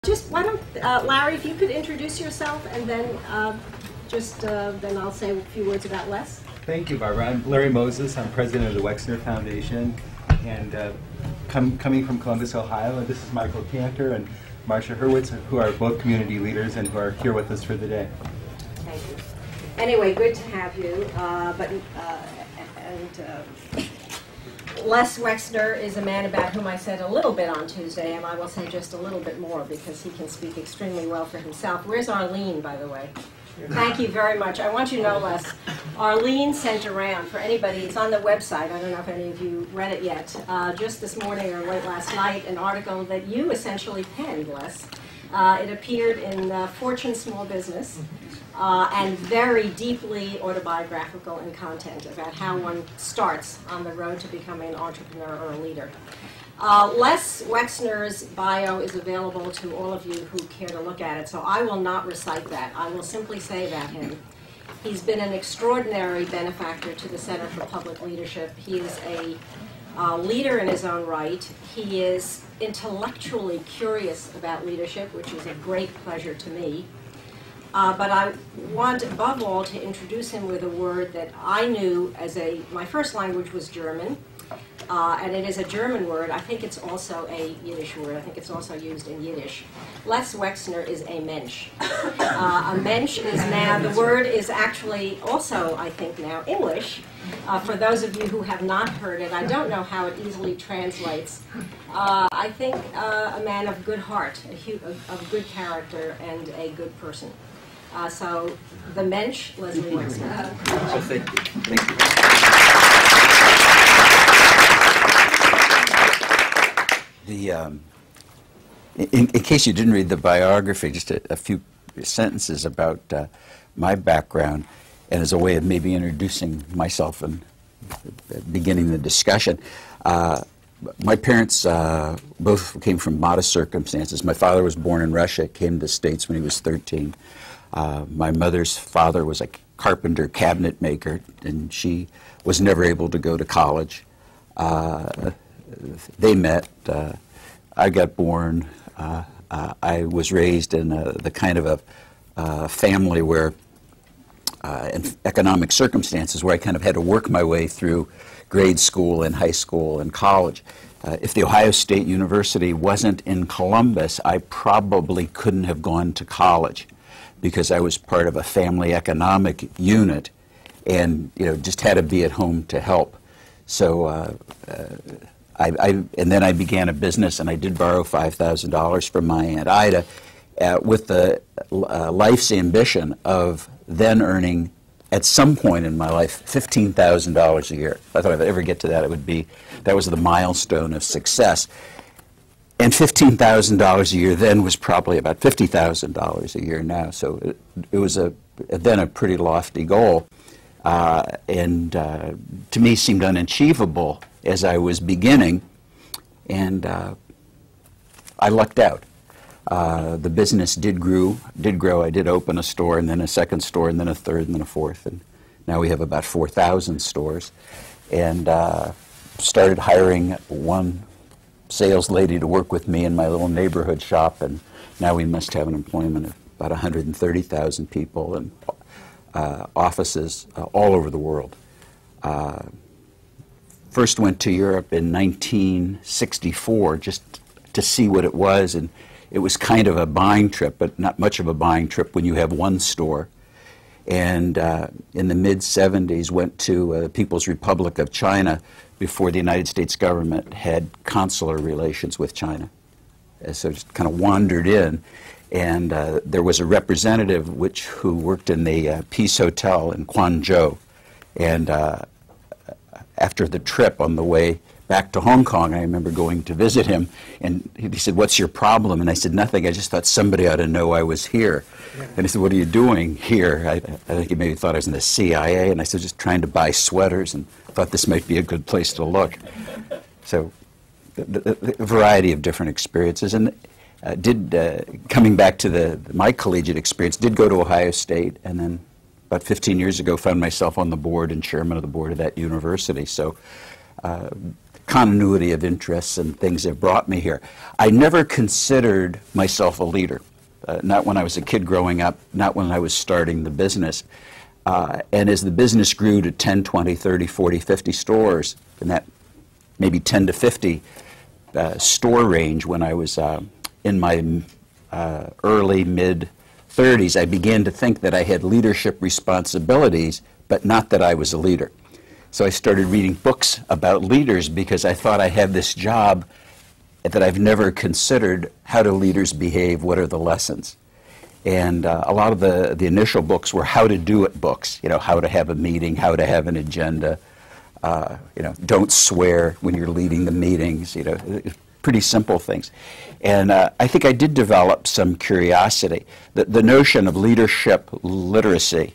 Just why don't, Larry, if you could introduce yourself, and then then I'll say a few words about Les. Thank you, Barbara. I'm Larry Moses. I'm president of the Wexner Foundation, and coming from Columbus, Ohio. And this is Michael Cantor and Marcia Hurwitz, who are both community leaders and who are here with us for the day. Thank you. Anyway, good to have you. Les Wexner is a man about whom I said a little bit on Tuesday, and I will say just a little bit more because he can speak extremely well for himself. Where's Arlene, by the way? Thank you very much. I want you to know, Les, Arlene sent around, for anybody, it's on the website, I don't know if any of you read it yet, just this morning or late last night, an article that you essentially penned, Les. It appeared in Fortune Small Business, and very deeply autobiographical in content about how one starts on the road to becoming an entrepreneur or a leader. Les Wexner's bio is available to all of you who care to look at it, so I will not recite that. I will simply say about him. He's been an extraordinary benefactor to the Center for Public Leadership. He is a leader in his own right. He is intellectually curious about leadership, which is a great pleasure to me. But I want, above all, to introduce him with a word that I knew my first language was German, and it is a German word. I think it's also a Yiddish word. I think it's also used in Yiddish. Les Wexner is a Mensch. A Mensch is now, the word is actually also, I think now, English. For those of you who have not heard it, I don't know how it easily translates. I think a man of good heart, of good character, and a good person. So, the Mensch, Leslie Wexner. Oh, thank you. Thank you. In case you didn't read the biography, just a few sentences about my background, and as a way of maybe introducing myself and beginning the discussion. My parents both came from modest circumstances. My father was born in Russia, came to the States when he was 13. My mother's father was a carpenter, cabinet maker, and she was never able to go to college. They met. I got born. I was raised in the kind of a family where, in economic circumstances, where I kind of had to work my way through grade school and high school and college. If the Ohio State University wasn't in Columbus, I probably couldn't have gone to college because I was part of a family economic unit and just had to be at home to help. So and then I began a business, and I did borrow $5,000 from my Aunt Ida with the life's ambition of then earning, at some point in my life, $15,000 a year. If I thought I'd ever get to that, that was the milestone of success. And $15,000 a year then was probably about $50,000 a year now. So it was then a pretty lofty goal, and to me seemed unachievable as I was beginning, and I lucked out. The business did grow. I did open a store, and then a second store, and then a third, and then a fourth, and now we have about 4,000 stores. And started hiring one sales lady to work with me in my little neighborhood shop, and now we must have an employment of about 130,000 people and offices all over the world. First went to Europe in 1964 just to see what it was, and it was kind of a buying trip, but not much of a buying trip when you have one store. And in the mid-'70s went to the People's Republic of China before the United States government had consular relations with China. So just kind of wandered in, and there was a representative who worked in the Peace Hotel in Guangzhou, and after the trip on the way back to Hong Kong, I remember going to visit him, and he said, "What's your problem?" And I said, "Nothing, I just thought somebody ought to know I was here." And he said, "What are you doing here?" I think he maybe thought I was in the CIA, and I said, "Just trying to buy sweaters, and thought this might be a good place to look." So a variety of different experiences, and coming back to my collegiate experience, did go to Ohio State, and then about 15 years ago found myself on the board and chairman of the board of that university. So continuity of interests and things that brought me here. I never considered myself a leader, not when I was a kid growing up, not when I was starting the business. And as the business grew to 10, 20, 30, 40, 50 stores, and that maybe 10 to 50 store range when I was in my early, mid-30s, I began to think that I had leadership responsibilities, but not that I was a leader. So I started reading books about leaders because I thought I had this job that I've never considered. How do leaders behave? What are the lessons? And a lot of the initial books were how to do it books, you know, how to have a meeting, how to have an agenda, you know, don't swear when you're leading the meetings, you know, pretty simple things. And I think I did develop some curiosity. The notion of leadership literacy,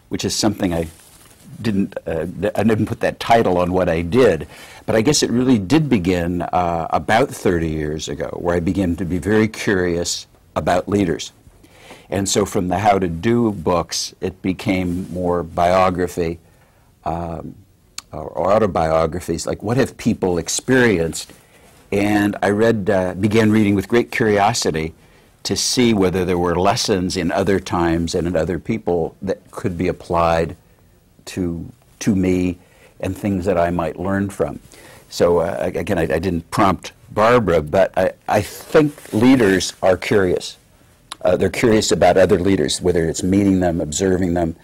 which is something I didn't put that title on what I did, but I guess it really did begin about 30 years ago, where I began to be very curious about leaders. And so from the How to Do books, it became more biography or autobiographies, like what have people experienced? And I began reading with great curiosity to see whether there were lessons in other times and in other people that could be applied to me and things that I might learn from. So again, I didn't prompt Barbara, but I think leaders are curious. They're curious about other leaders, whether it's meeting them, observing them.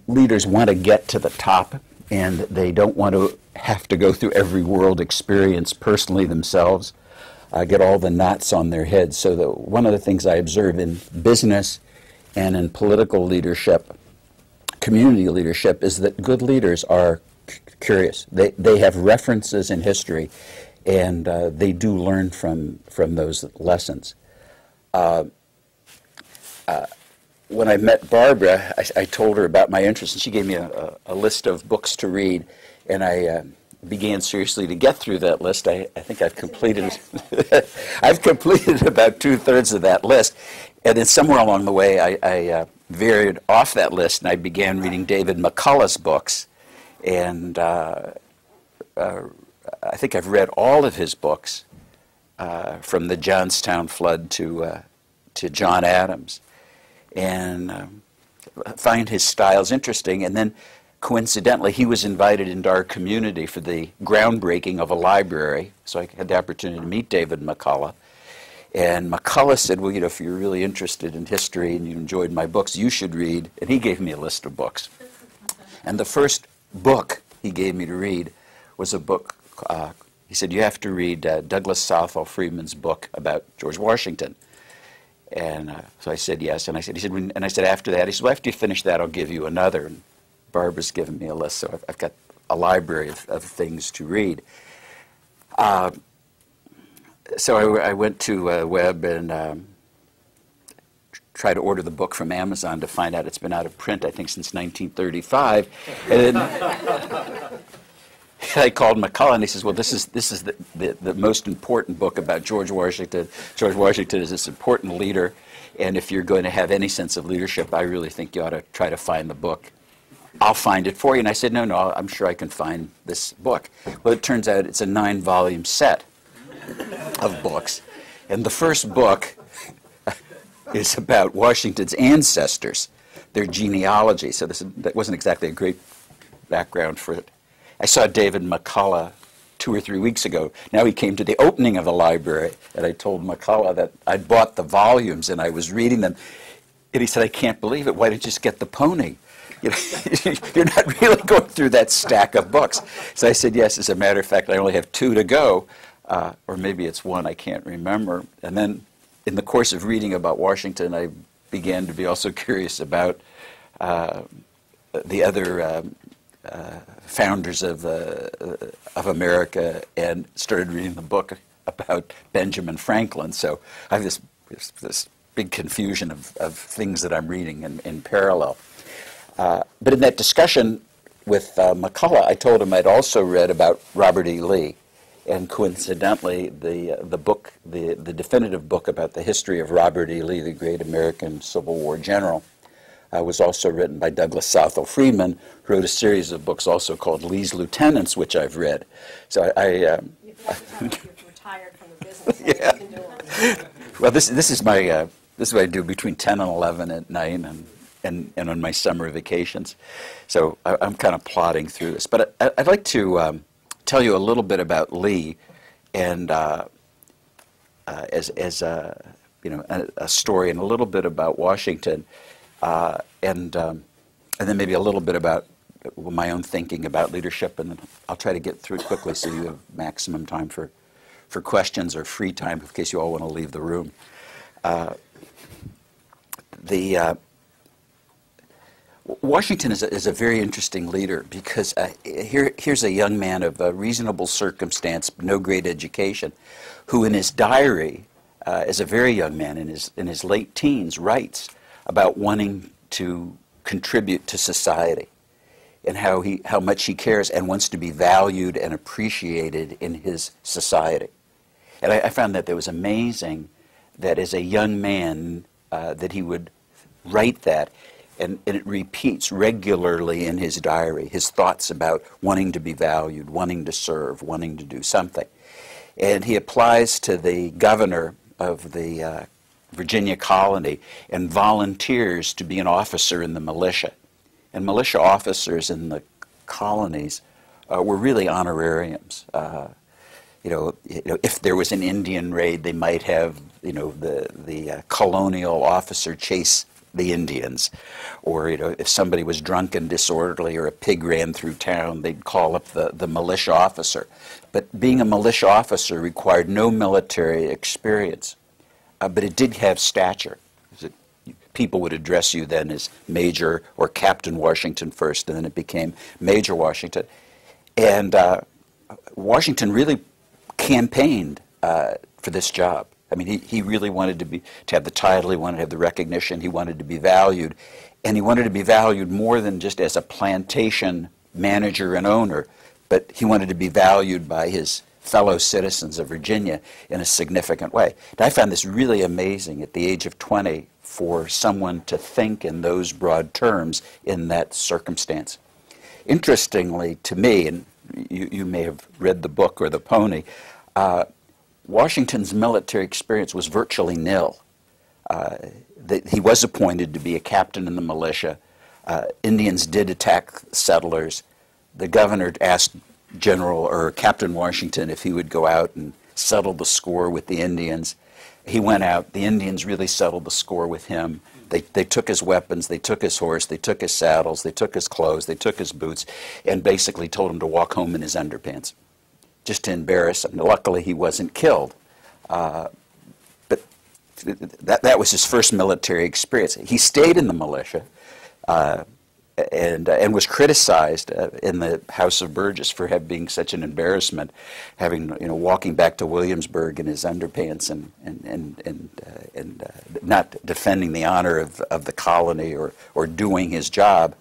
Leaders want to get to the top, and they don't want to have to go through every world experience personally themselves, get all the knots on their heads. So one of the things I observe in business and in political leadership, community leadership, is that good leaders are curious. They have references in history, and they do learn from those lessons. When I met Barbara, I told her about my interest, and she gave me a list of books to read, and I began seriously to get through that list. I think I've completed I've completed about 2/3 of that list, and then somewhere along the way I veered off that list, and I began reading David McCullough's books, and I think I've read all of his books, from the Johnstown flood to John Adams, and find his styles interesting. And then coincidentally, he was invited into our community for the groundbreaking of a library, so I had the opportunity to meet David McCullough. And McCullough said, well, you know, if you're really interested in history and you enjoyed my books, you should read. And he gave me a list of books. And the first book he gave me to read was a book, he said, you have to read Douglas Southall Freeman's book about George Washington. And so I said yes. And he said, after that, he said, well, after you finish that, I'll give you another. And Barbara's given me a list, so I've got a library of things to read. So I went to web and tried to order the book from Amazon to find out it's been out of print, I think, since 1935. And then I called McCullough, and he says, well, this is the most important book about George Washington. George Washington is this important leader, and if you're going to have any sense of leadership, I really think you ought to try to find the book. I'll find it for you. And I said, no, I'm sure I can find this book. Well, it turns out it's a 9-volume set of books. And the first book is about Washington's ancestors, their genealogy. So that wasn't exactly a great background for it. I saw David McCullough 2 or 3 weeks ago. Now he came to the opening of the library, and I told McCullough that I'd bought the volumes and I was reading them. And he said, I can't believe it. Why didn't you just get the pony? You know, you're not really going through that stack of books. So I said, yes, as a matter of fact, I only have 2 to go, or maybe it's 1, I can't remember. And then in the course of reading about Washington, I began to be also curious about the other founders of America, and started reading the book about Benjamin Franklin. So I have this big confusion of things that I'm reading in parallel. But in that discussion with McCullough, I told him I'd also read about Robert E. Lee, and coincidentally, the definitive book about the history of Robert E. Lee, the great American Civil War general, was also written by Douglas Southall Freeman, who wrote a series of books also called Lee's Lieutenants, which I've read. So You forgot to tell us you're retired from the business. Yeah. You can do it. well, this is my this is what I do between 10 and 11 at night, and on my summer vacations. So I'm kind of plodding through this, but I'd like to tell you a little bit about Lee, and as you know, a story, and a little bit about Washington, and then maybe a little bit about my own thinking about leadership, and then I'll try to get through it quickly so you have maximum time for questions or free time in case you all want to leave the room. Washington is a very interesting leader because here's a young man of reasonable circumstance, no great education, who in his diary, as a very young man in his late teens, writes about wanting to contribute to society, and how much he cares and wants to be valued and appreciated in his society. And I found that was amazing that as a young man that he would write that, and it repeats regularly in his diary, his thoughts about wanting to be valued, wanting to serve, wanting to do something. And he applies to the governor of the Virginia colony and volunteers to be an officer in the militia. And militia officers in the colonies were really honorariums. You know, if there was an Indian raid, they might have, you know, the colonial officer chase the Indians, or, you know, if somebody was drunk and disorderly or a pig ran through town, they'd call up the militia officer. But being a militia officer required no military experience, but it did have stature. People would address you then as Major or Captain Washington first, and then it became Major Washington. And Washington really campaigned for this job. I mean, he really wanted to have the title, he wanted to have the recognition, he wanted to be valued, and he wanted to be valued more than just as a plantation manager and owner, but he wanted to be valued by his fellow citizens of Virginia in a significant way. And I found this really amazing at the age of 20 for someone to think in those broad terms in that circumstance. Interestingly to me, and you may have read the book or The Pony, Washington's military experience was virtually nil. He was appointed to be a captain in the militia. Indians did attack settlers. The governor asked General or Captain Washington if he would go out and settle the score with the Indians. He went out. The Indians really settled the score with him. They took his weapons, they took his horse, they took his saddles, they took his clothes, they took his boots, and basically told him to walk home in his underpants, just to embarrass him. Luckily, he wasn't killed. But that was his first military experience. He stayed in the militia and was criticized in the House of Burgess for being such an embarrassment, walking back to Williamsburg in his underpants and not defending the honor of the colony or doing his job.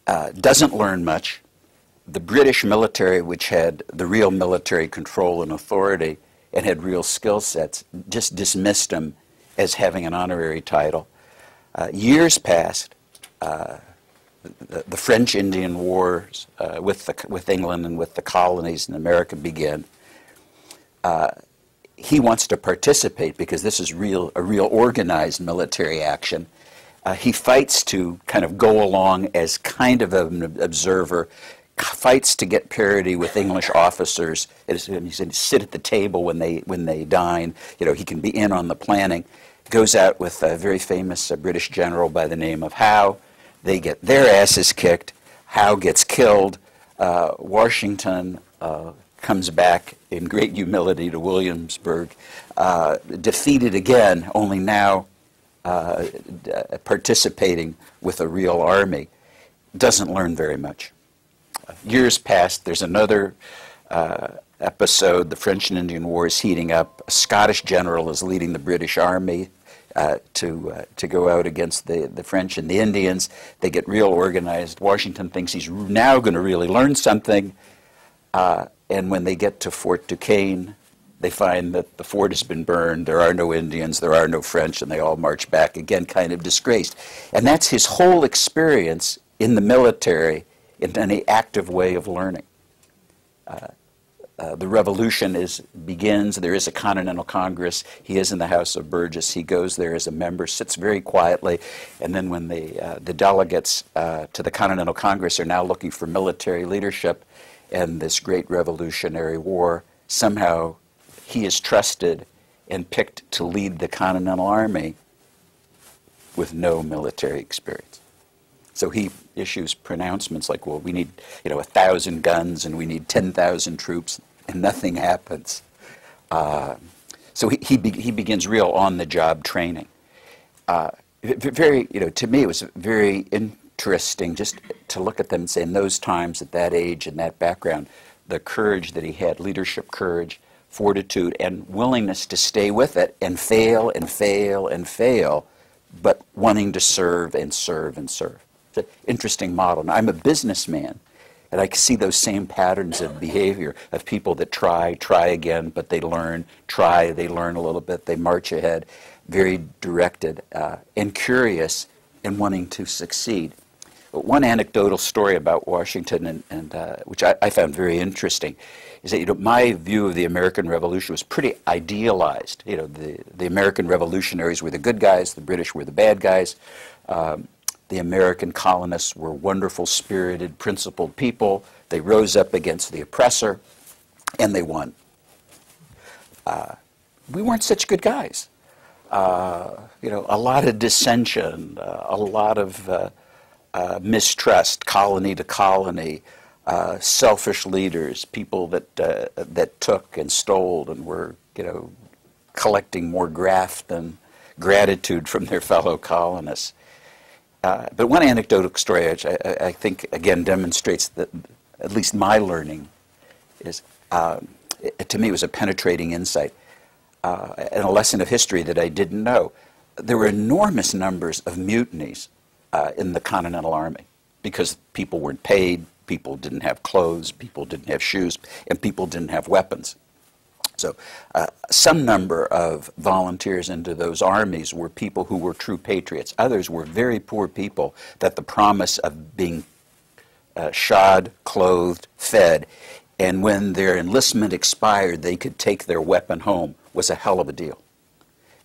Doesn't learn much. The British military, which had the real military control and authority and had real skill sets, just dismissed him as having an honorary title. Years passed. The French Indian Wars with England and with the colonies in America began. He wants to participate because this is a real organized military action. He fights to kind of go along as kind of an observer, fights to get parity with English officers. He's going to sit at the table when they dine. He can be in on the planning. Goes out with a very famous British general by the name of Howe. They get their asses kicked. Howe gets killed. Washington comes back in great humility to Williamsburg, defeated again, only now participating with a real army. Doesn't learn very much. Years passed. There's another episode. The French and Indian War is heating up. A Scottish general is leading the British army to go out against the French and the Indians. They get real organized. Washington thinks he's now going to really learn something. And when they get to Fort Duquesne, They find that the fort has been burned, there are no Indians, there are no French, and they all march back, again, kind of disgraced. And that's his whole experience in the military in an active way of learning. The revolution begins. There is a Continental Congress. He is in the House of Burgess. He goes there as a member, sits very quietly, and then when the delegates to the Continental Congress are now looking for military leadership and this great Revolutionary War, somehow he is trusted and picked to lead the Continental Army with no military experience. So he issues pronouncements like, well, we need 1,000 guns and we need 10,000 troops, and nothing happens. So he begins real on-the-job training. Very, to me, it was very interesting just to look at them and say, in those times, at that age, and that background, the courage that he had, leadership courage, fortitude, and willingness to stay with it and fail and fail and fail, but wanting to serve and serve and serve. It's an interesting model. Now, I'm a businessman, and I see those same patterns of behavior of people that try again, but they learn, they learn a little bit, they march ahead, very directed and curious and wanting to succeed. But one anecdotal story about Washington, and which I found very interesting, is that my view of the American Revolution was pretty idealized. The American revolutionaries were the good guys, the British were the bad guys. The American colonists were wonderful, spirited, principled people. They rose up against the oppressor, and they won. We weren't such good guys. A lot of dissension, a lot of mistrust, colony to colony, selfish leaders, people that took and stole and were, collecting more graft than gratitude from their fellow colonists. But one anecdotal story, which I think, again, demonstrates that at least my learning is, to me, it was a penetrating insight and a lesson of history that I didn't know. There were enormous numbers of mutinies in the Continental Army because people weren't paid, people didn't have clothes, people didn't have shoes, and people didn't have weapons. So some number of volunteers into those armies were people who were true patriots. Others were very poor people that the promise of being shod, clothed, fed, and when their enlistment expired, they could take their weapon home was a hell of a deal.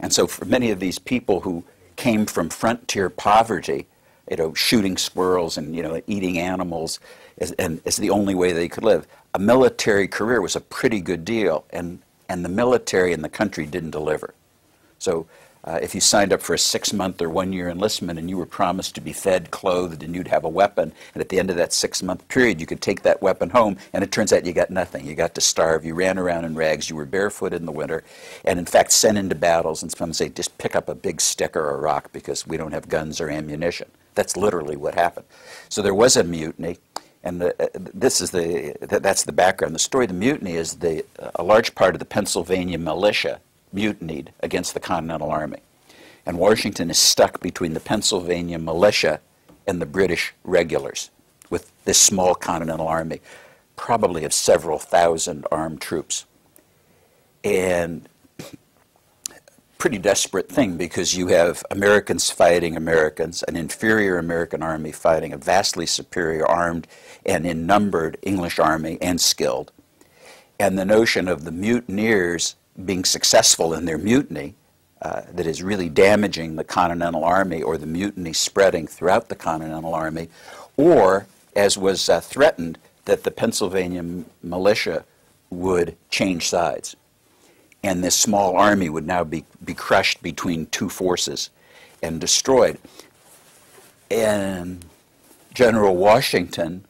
And so for many of these people who came from frontier poverty, shooting squirrels and eating animals as the only way they could live, a military career was a pretty good deal, and the military and the country didn't deliver. So if you signed up for a 6-month or 1-year enlistment and you were promised to be fed, clothed, and you'd have a weapon, and at the end of that 6-month period you could take that weapon home, and it turns out you got nothing. You got to starve, you ran around in rags, you were barefoot in the winter, and in fact sent into battles, and some say just pick up a big stick or a rock because we don't have guns or ammunition. That's literally what happened. So there was a mutiny. And that's the background. The story of the mutiny is a large part of the Pennsylvania militia mutinied against the Continental Army. And Washington is stuck between the Pennsylvania militia and the British regulars with this small Continental Army, probably of several thousand armed troops. And pretty desperate thing because you have Americans fighting Americans, an inferior American army fighting a vastly superior armed and in-numbered English army and skilled. And the notion of the mutineers being successful in their mutiny that is really damaging the Continental Army, or the mutiny spreading throughout the Continental Army, or, as was threatened, that the Pennsylvania militia would change sides. And this small army would now be crushed between two forces and destroyed. And General Washington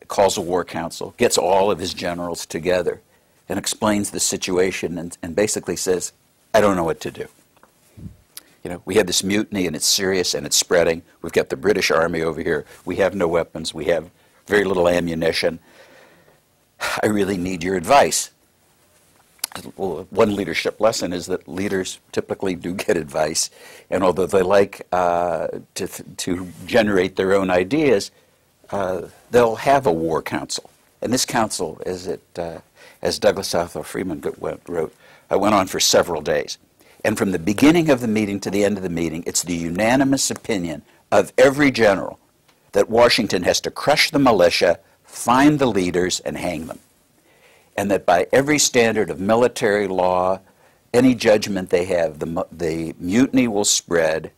calls a war council, gets all of his generals together, and explains the situation and basically says, I don't know what to do. We have this mutiny and it's serious and it's spreading. We've got the British Army over here. We have no weapons. We have very little ammunition. I really need your advice. Well, one leadership lesson is that leaders typically do get advice, and although they like to generate their own ideas, they'll have a war council. And this council, as it as Douglas Southwell Freeman wrote, went on for several days. And from the beginning of the meeting to the end of the meeting, it's the unanimous opinion of every general that Washington has to crush the militia, find the leaders, and hang them. And that by every standard of military law, any judgment they have, the mutiny will spread.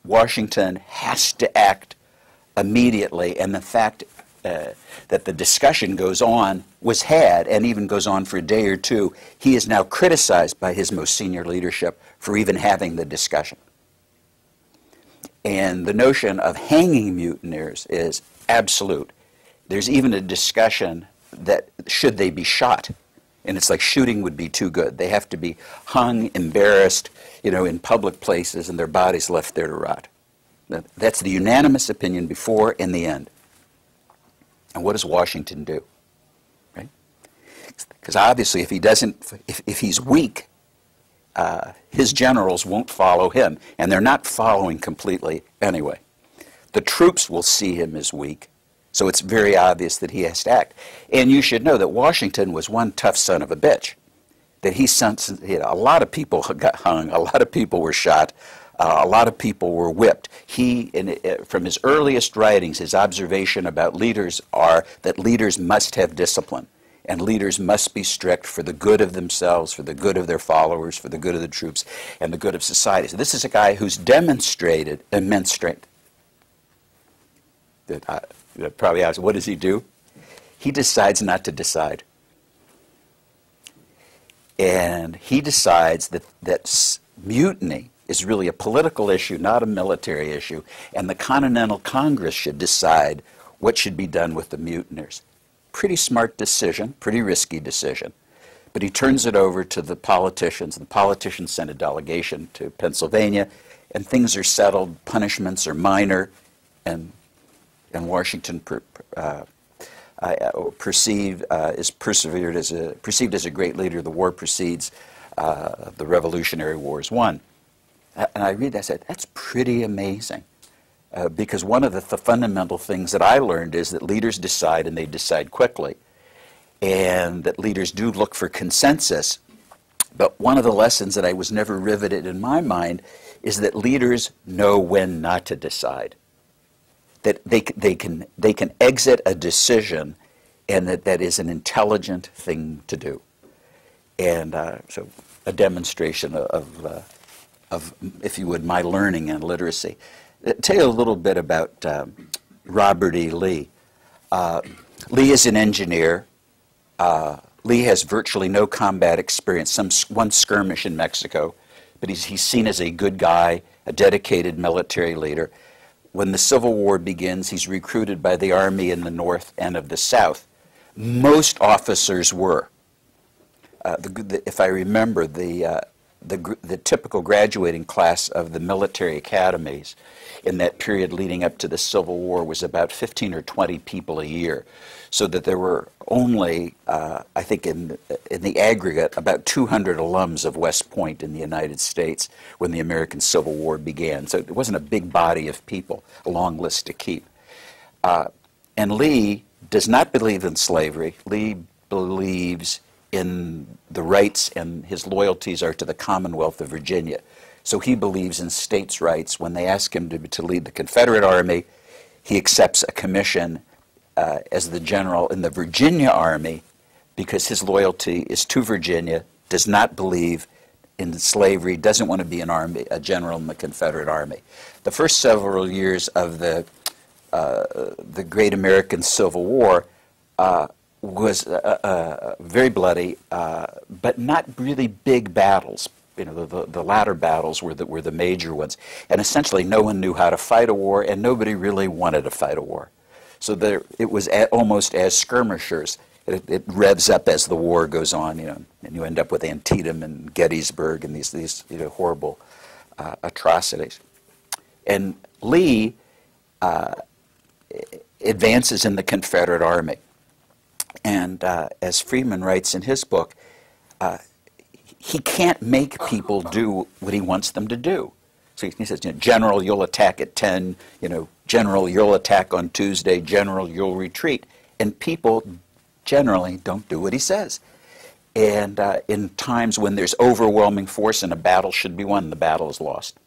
Washington has to act immediately, and the fact that the discussion goes on, was had, and even goes on for a day or two, he is now criticized by his most senior leadership for even having the discussion. And the notion of hanging mutineers is absolute. There's even a discussion that should they be shot, and it's like shooting would be too good. They have to be hung, embarrassed, in public places, and their bodies left there to rot. That's the unanimous opinion before and the end. And what does Washington do? Right? Because obviously, if he doesn't, if he's weak, his generals won't follow him, and they're not following completely anyway. The troops will see him as weak, so it's very obvious that he has to act. And you should know that Washington was one tough son of a bitch. That he sent, a lot of people got hung, a lot of people were shot, a lot of people were whipped. He, from his earliest writings, his observation about leaders are that leaders must have discipline, and leaders must be strict for the good of themselves, for the good of their followers, for the good of the troops, and the good of society. So this is a guy who's demonstrated immense strength. Probably asked, what does he do? He decides not to decide. And he decides that mutiny is really a political issue, not a military issue, and the Continental Congress should decide what should be done with the mutineers. Pretty smart decision, pretty risky decision, but he turns it over to the politicians. The politicians send a delegation to Pennsylvania, and things are settled, punishments are minor, and Washington perceived as a great leader. The war proceeds, the Revolutionary War is won. And I read that, I said, that's pretty amazing. Because one of the fundamental things that I learned is that leaders decide, and they decide quickly. And that leaders do look for consensus. But one of the lessons that I was never riveted in my mind is that leaders know when not to decide. That they can exit a decision, and that is an intelligent thing to do. And so a demonstration of, if you would, my learning and literacy. Tell you a little bit about Robert E. Lee. Lee is an engineer. Lee has virtually no combat experience, one skirmish in Mexico, but he's seen as a good guy, a dedicated military leader. When the Civil War begins, he's recruited by the Army in the North and of the South. Most officers were. If I remember, the typical graduating class of the military academies in that period leading up to the Civil War was about 15 or 20 people a year, so that there were only, I think in the aggregate, about 200 alums of West Point in the United States when the American Civil War began. So it wasn't a big body of people, a long list to keep. And Lee does not believe in slavery. Lee believes in the rights, and his loyalties are to the Commonwealth of Virginia. So he believes in states' rights. When they ask him to lead the Confederate Army, he accepts a commission as the general in the Virginia Army because his loyalty is to Virginia, does not believe in slavery, doesn't want to be a general in the Confederate Army. The first several years of the Great American Civil War was very bloody, but not really big battles. The latter battles were the major ones. And essentially no one knew how to fight a war, and nobody really wanted to fight a war. So it was almost as skirmishers. It revs up as the war goes on, and you end up with Antietam and Gettysburg and these horrible atrocities. And Lee advances in the Confederate Army. And as Freeman writes in his book, he can't make people do what he wants them to do. So he says, General, you'll attack at 10, General, you'll attack on Tuesday, General, you'll retreat. And people generally don't do what he says. And in times when there's overwhelming force and a battle should be won, the battle is lost.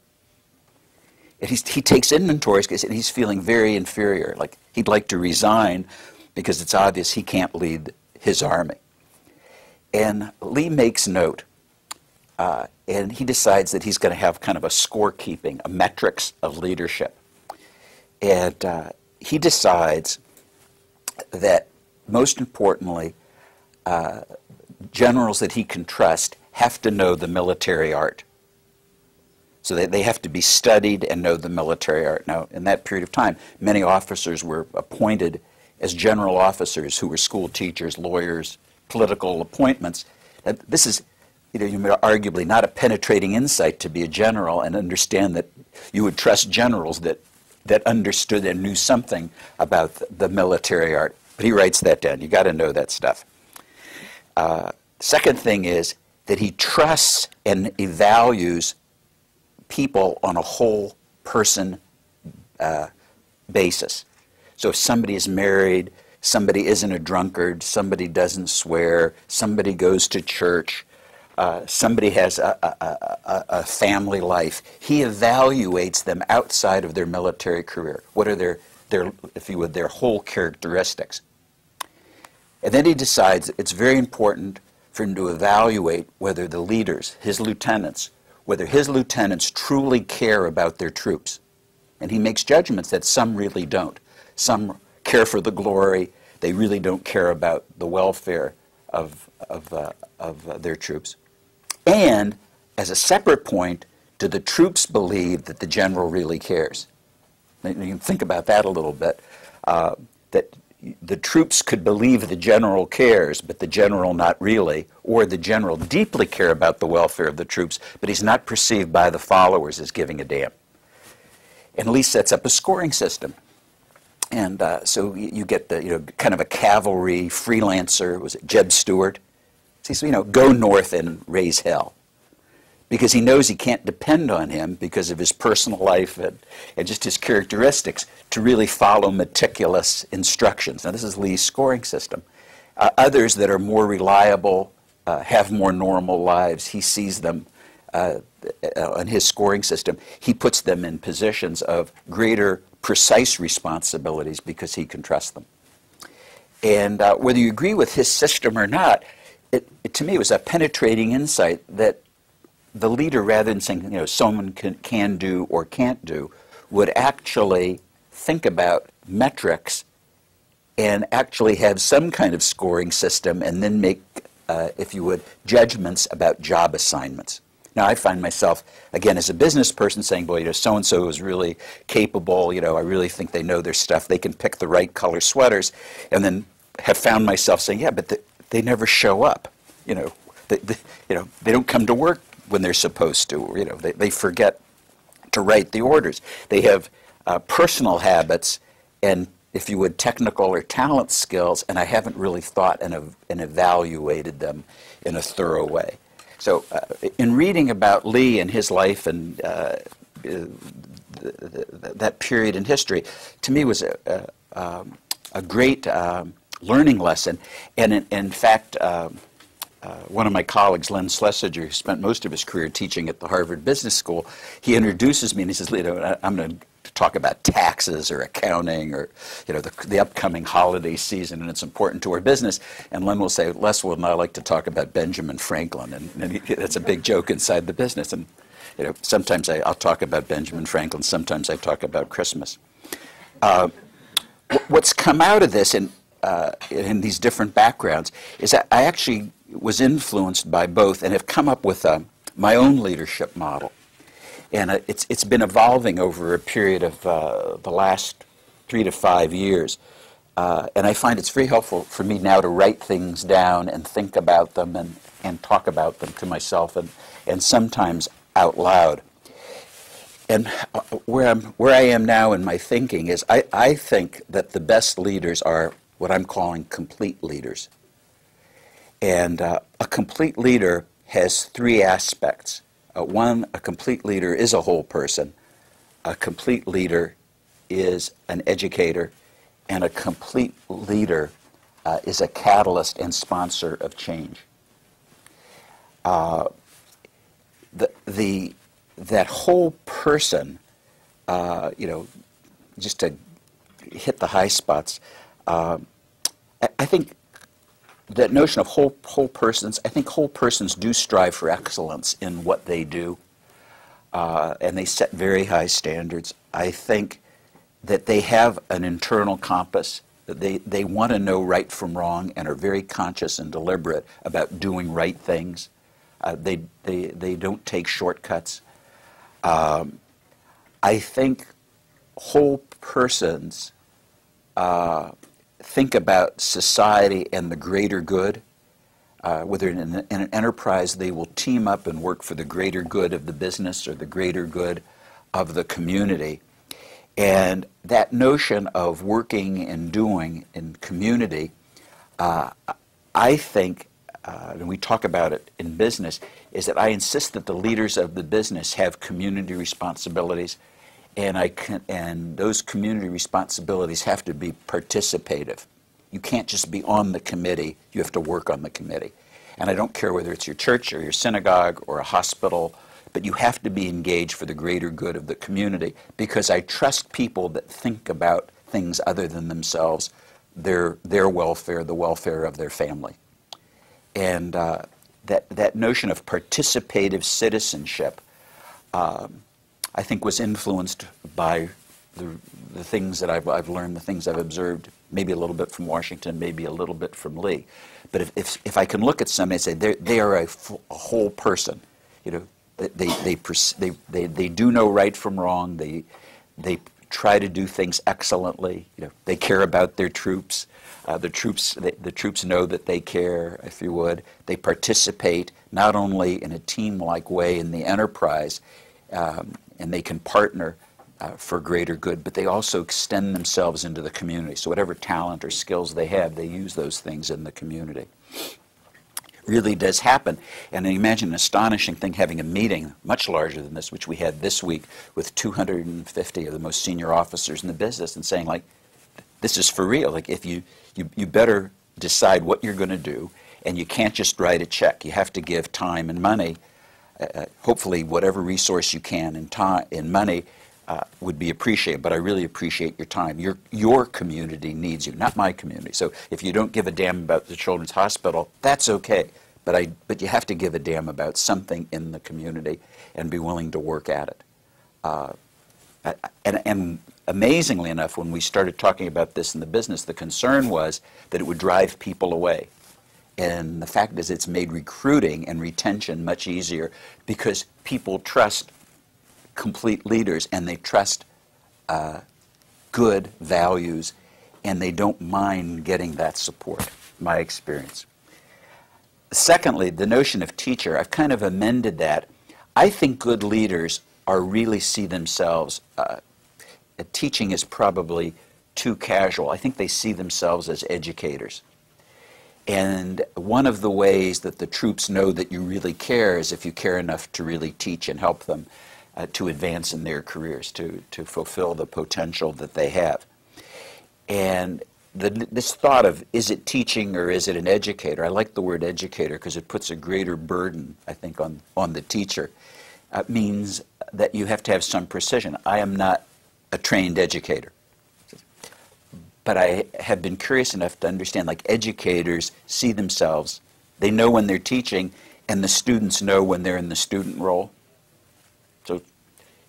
And he takes inventories and he's feeling very inferior, like he'd like to resign because it's obvious he can't lead his army. And Lee makes note, and he decides that he's going to have kind of a scorekeeping, a metrics of leadership. And he decides that, most importantly, generals that he can trust have to know the military art. So they have to be studied and know the military art. Now, in that period of time, many officers were appointed as general officers who were school teachers, lawyers, political appointments. And this is, arguably not a penetrating insight to be a general and understand that you would trust generals that understood and knew something about the military art. But he writes that down. You got to know that stuff. Second thing is that he trusts and evaluates people on a whole person basis. So if somebody is married, somebody isn't a drunkard, somebody doesn't swear, somebody goes to church, somebody has a family life, he evaluates them outside of their military career. What are their, if you would, their whole characteristics? And then he decides it's very important for him to evaluate whether the leaders, his lieutenants, whether his lieutenants truly care about their troops. And he makes judgments that some really don't. Some care for the glory. They really don't care about the welfare of their troops. And as a separate point, do the troops believe that the general really cares? You can think about that a little bit. That the troops could believe the general cares, but the general not really, or the general deeply care about the welfare of the troops, but he's not perceived by the followers as giving a damn. And Lee sets up a scoring system. And so you get the, kind of a cavalry freelancer, was it Jeb Stuart? So, go north and raise hell. Because he knows he can't depend on him because of his personal life and just his characteristics to really follow meticulous instructions. Now, this is Lee's scoring system. Others that are more reliable, have more normal lives, he sees them on his scoring system. He puts them in positions of greater precise responsibilities because he can trust them. And whether you agree with his system or not, to me it was a penetrating insight that the leader, rather than saying, someone can do or can't do, would actually think about metrics and actually have some kind of scoring system and then make, if you would, judgments about job assignments. Now, I find myself, again, as a business person saying, boy, so-and-so is really capable, I really think they know their stuff, they can pick the right color sweaters, and then have found myself saying, yeah, but they never show up, they don't come to work when they're supposed to, they forget to write the orders. They have personal habits and, if you would, technical or talent skills, and I haven't really thought and evaluated them in a thorough way. So in reading about Lee and his life and that period in history, to me was a great learning lesson. And in fact, one of my colleagues, Len Schlesinger, who spent most of his career teaching at the Harvard Business School, he introduces me and he says, I'm going to talk about taxes or accounting or the upcoming holiday season, and it's important to our business. And Len will say, Les will not like to talk about Benjamin Franklin, and that's a big joke inside the business. And sometimes I'll talk about Benjamin Franklin, sometimes I talk about Christmas. What's come out of this in these different backgrounds is that I actually was influenced by both and have come up with my own leadership model. And it's been evolving over a period of the last 3 to 5 years. And I find it's very helpful for me now to write things down and think about them and talk about them to myself and sometimes out loud. And where I am now in my thinking is I think that the best leaders are what I'm calling complete leaders. And a complete leader has 3 aspects. One, a complete leader is a whole person. A complete leader is an educator. And a complete leader is a catalyst and sponsor of change. that whole person, just to hit the high spots, I think that notion of whole persons, I think whole persons do strive for excellence in what they do, and they set very high standards. I think that they have an internal compass. They want to know right from wrong and are very conscious and deliberate about doing right things. They don't take shortcuts. I think whole persons think about society and the greater good. Whether in an enterprise, they will team up and work for the greater good of the business or the greater good of the community. And that notion of working and doing in community, I think, and we talk about it in business, is that I insist that the leaders of the business have community responsibilities, and those community responsibilities have to be participative. You can't just be on the committee, you have to work on the committee. And I don't care whether it's your church or your synagogue or a hospital, but you have to be engaged for the greater good of the community, because I trust people that think about things other than themselves, their welfare, the welfare of their family. And that notion of participative citizenship, I think, was influenced by the things that I've learned, the things I've observed, maybe a little bit from Washington, maybe a little bit from Lee. But if I can look at somebody and say they are a whole person, they do know right from wrong. They try to do things excellently. They care about their troops. The troops know that they care, if you would. They participate not only in a team-like way in the enterprise, and they can partner for greater good, but they also extend themselves into the community. So whatever talent or skills they have, they use those things in the community. Really does happen. And imagine an astonishing thing, having a meeting much larger than this, which we had this week with 250 of the most senior officers in the business, and saying, like, this is for real. Like, if you better decide what you're going to do, and you can't just write a check. You have to give time and money. Hopefully, whatever resource you can in time and money would be appreciated. But I really appreciate your time. Your community needs you, not my community. So if you don't give a damn about the Children's Hospital, that's okay. But you have to give a damn about something in the community and be willing to work at it. And amazingly enough, when we started talking about this in the business, the concern was that it would drive people away. And the fact is, it's made recruiting and retention much easier because people trust complete leaders, and they trust good values, and they don't mind getting that support, my experience. Secondly, the notion of teacher, I've kind of amended that. I think good leaders really see themselves, teaching is probably too casual. I think they see themselves as educators. And one of the ways that the troops know that you really care is if you care enough to really teach and help them to advance in their careers, to fulfill the potential that they have. And this thought of, is it teaching or is it an educator? I like the word educator because it puts a greater burden, I think, on the teacher. It means that you have to have some precision. I am not a trained educator. But I have been curious enough to understand, like, educators see themselves, they know when they're teaching, and the students know when they're in the student role.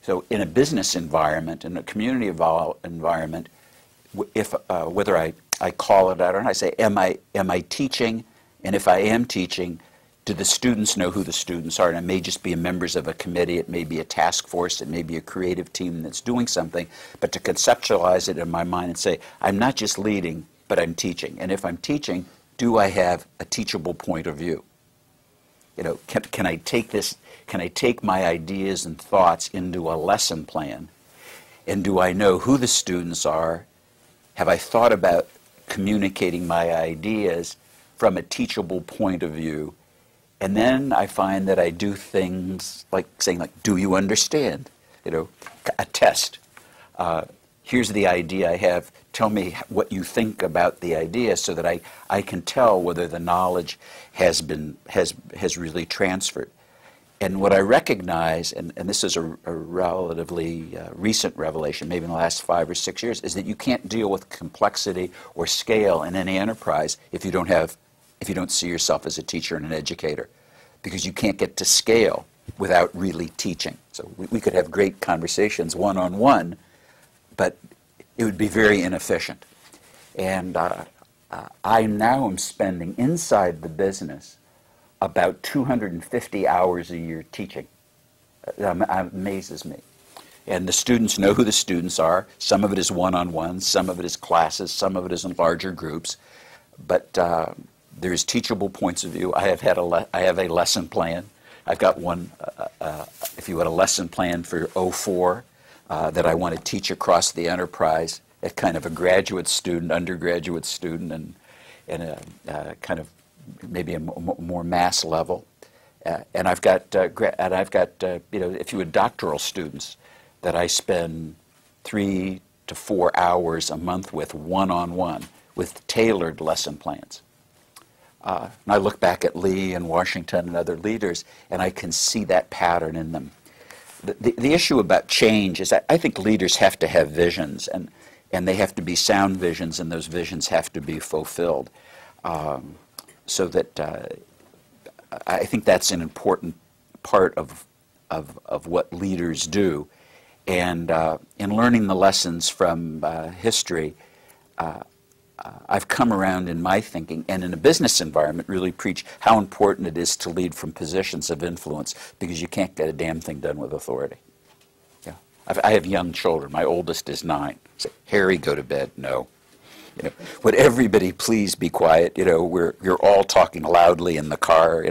So in a business environment, in a community environment, if whether I call it out or not, I say, am I teaching? And if I am teaching, do the students know who the students are? And it may just be members of a committee, it may be a task force, it may be a creative team that's doing something, but to conceptualize it in my mind and say, I'm not just leading, but I'm teaching. And if I'm teaching, do I have a teachable point of view? Can I take my ideas and thoughts into a lesson plan? And do I know who the students are? Have I thought about communicating my ideas from a teachable point of view? And then I find that I do things like saying, like, do you understand? A test. here's the idea I have, tell me what you think about the idea so that I can tell whether the knowledge has really transferred. And what I recognize, and this is a relatively recent revelation, maybe in the last 5 or 6 years, is that you can't deal with complexity or scale in any enterprise if you don't see yourself as a teacher and an educator, because you can't get to scale without really teaching. So we could have great conversations one-on-one, but it would be very inefficient. And I now am spending inside the business about 250 hours a year teaching. That amazes me. And the students know who the students are. Some of it is one-on-one, some of it is classes, some of it is in larger groups. But there's teachable points of view. I have a lesson plan. I've got one, if you had a lesson plan for '04 that I want to teach across the enterprise at kind of a graduate student, undergraduate student, and a kind of maybe a more mass level, and I've got if you had doctoral students that I spend 3 to 4 hours a month with one-on-one with tailored lesson plans. And I look back at Lee and Washington and other leaders, and I can see that pattern in them. The issue about change is that I think leaders have to have visions, and they have to be sound visions, and those visions have to be fulfilled. So that I think that's an important part of what leaders do. And in learning the lessons from history, I've come around in my thinking, and in a business environment, really preach how important it is to lead from positions of influence, because you can't get a damn thing done with authority. Yeah. I have young children. My oldest is 9. I say, Harry, go to bed. No. Would everybody please be quiet? You're all talking loudly in the car.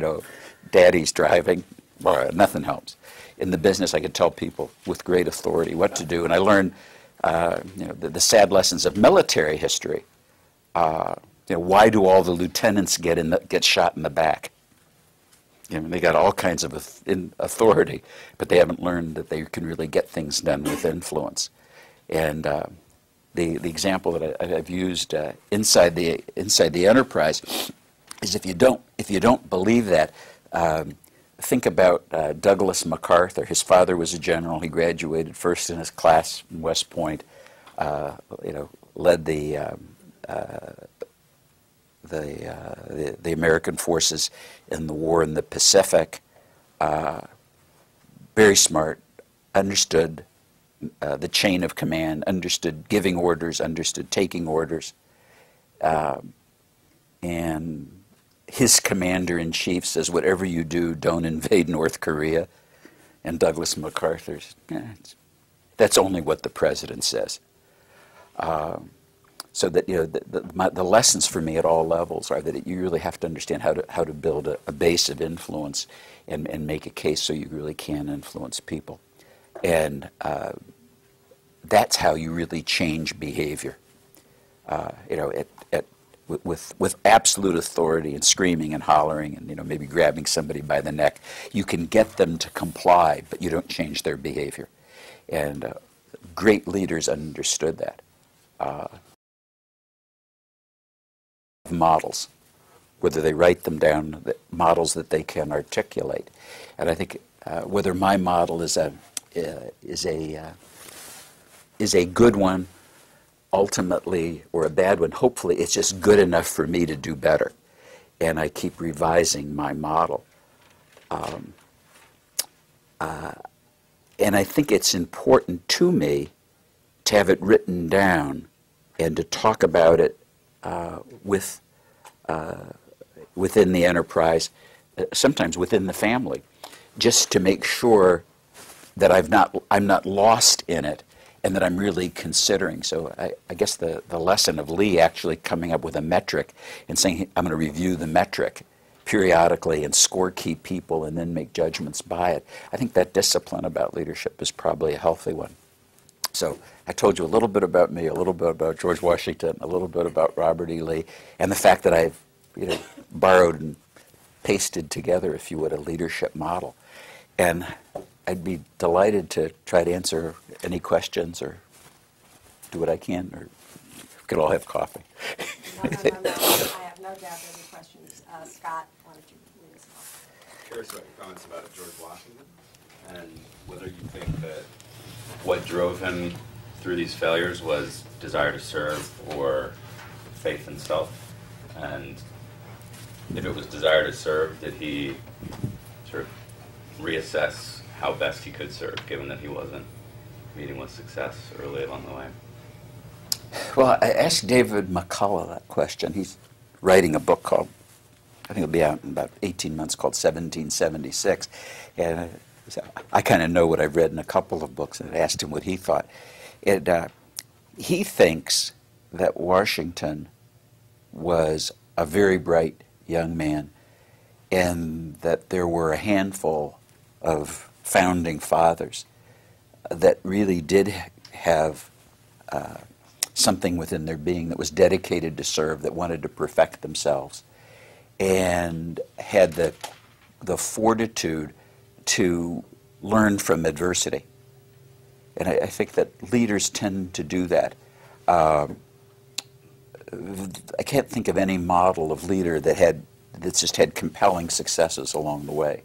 Daddy's driving. Well, nothing helps. In the business, I could tell people with great authority what to do, and I learned, the sad lessons of military history. Why do all the lieutenants get shot in the back? They got all kinds of authority, but they haven't learned that they can really get things done with influence. And the example that I've used inside the enterprise is if you don't believe that, think about Douglas MacArthur. His father was a general. He graduated first in his class in West Point. Led the American forces in the war in the Pacific. Very smart, understood the chain of command, understood giving orders, understood taking orders. And his commander-in-chief says, whatever you do, don't invade North Korea. And Douglas MacArthur's, that's only what the president says. So that the lessons for me at all levels are that you really have to understand how to build a base of influence and make a case so you really can influence people. And that's how you really change behavior. With absolute authority and screaming and hollering and maybe grabbing somebody by the neck, you can get them to comply, but you don't change their behavior. And great leaders understood that. Models, whether they write them down, models that they can articulate. And I think whether my model is a good one, ultimately, or a bad one, hopefully it's just good enough for me to do better. And I keep revising my model. And I think it's important to me to have it written down and to talk about it within the enterprise, sometimes within the family, just to make sure that I'm not lost in it and that I'm really considering. So I guess the lesson of Lee actually coming up with a metric and saying, I'm going to review the metric periodically and score keep people and then make judgments by it. I think that discipline about leadership is probably a healthy one. So I told you a little bit about me, a little bit about George Washington, a little bit about Robert E. Lee, and the fact that I've borrowed and pasted together, if you would, a leadership model. And I'd be delighted to try to answer any questions or do what I can, or we could all have coffee. No. I have no doubt there will be questions. Scott, why don't you lead us off? Curious about your comments about George Washington and whether you think that what drove him through these failures was desire to serve or faith in self. And if it was desire to serve, did he sort of reassess how best he could serve, given that he wasn't meeting with success early along the way? Well, I asked David McCullough that question. He's writing a book called, I think it'll be out in about 18 months, called 1776. And I kind of know what I've read in a couple of books, and I asked him what he thought. He thinks that Washington was a very bright young man, and that there were a handful of founding fathers that really did have something within their being that was dedicated to serve, that wanted to perfect themselves, and had the fortitude to learn from adversity. And I think that leaders tend to do that. I can't think of any model of leader that's just had compelling successes along the way.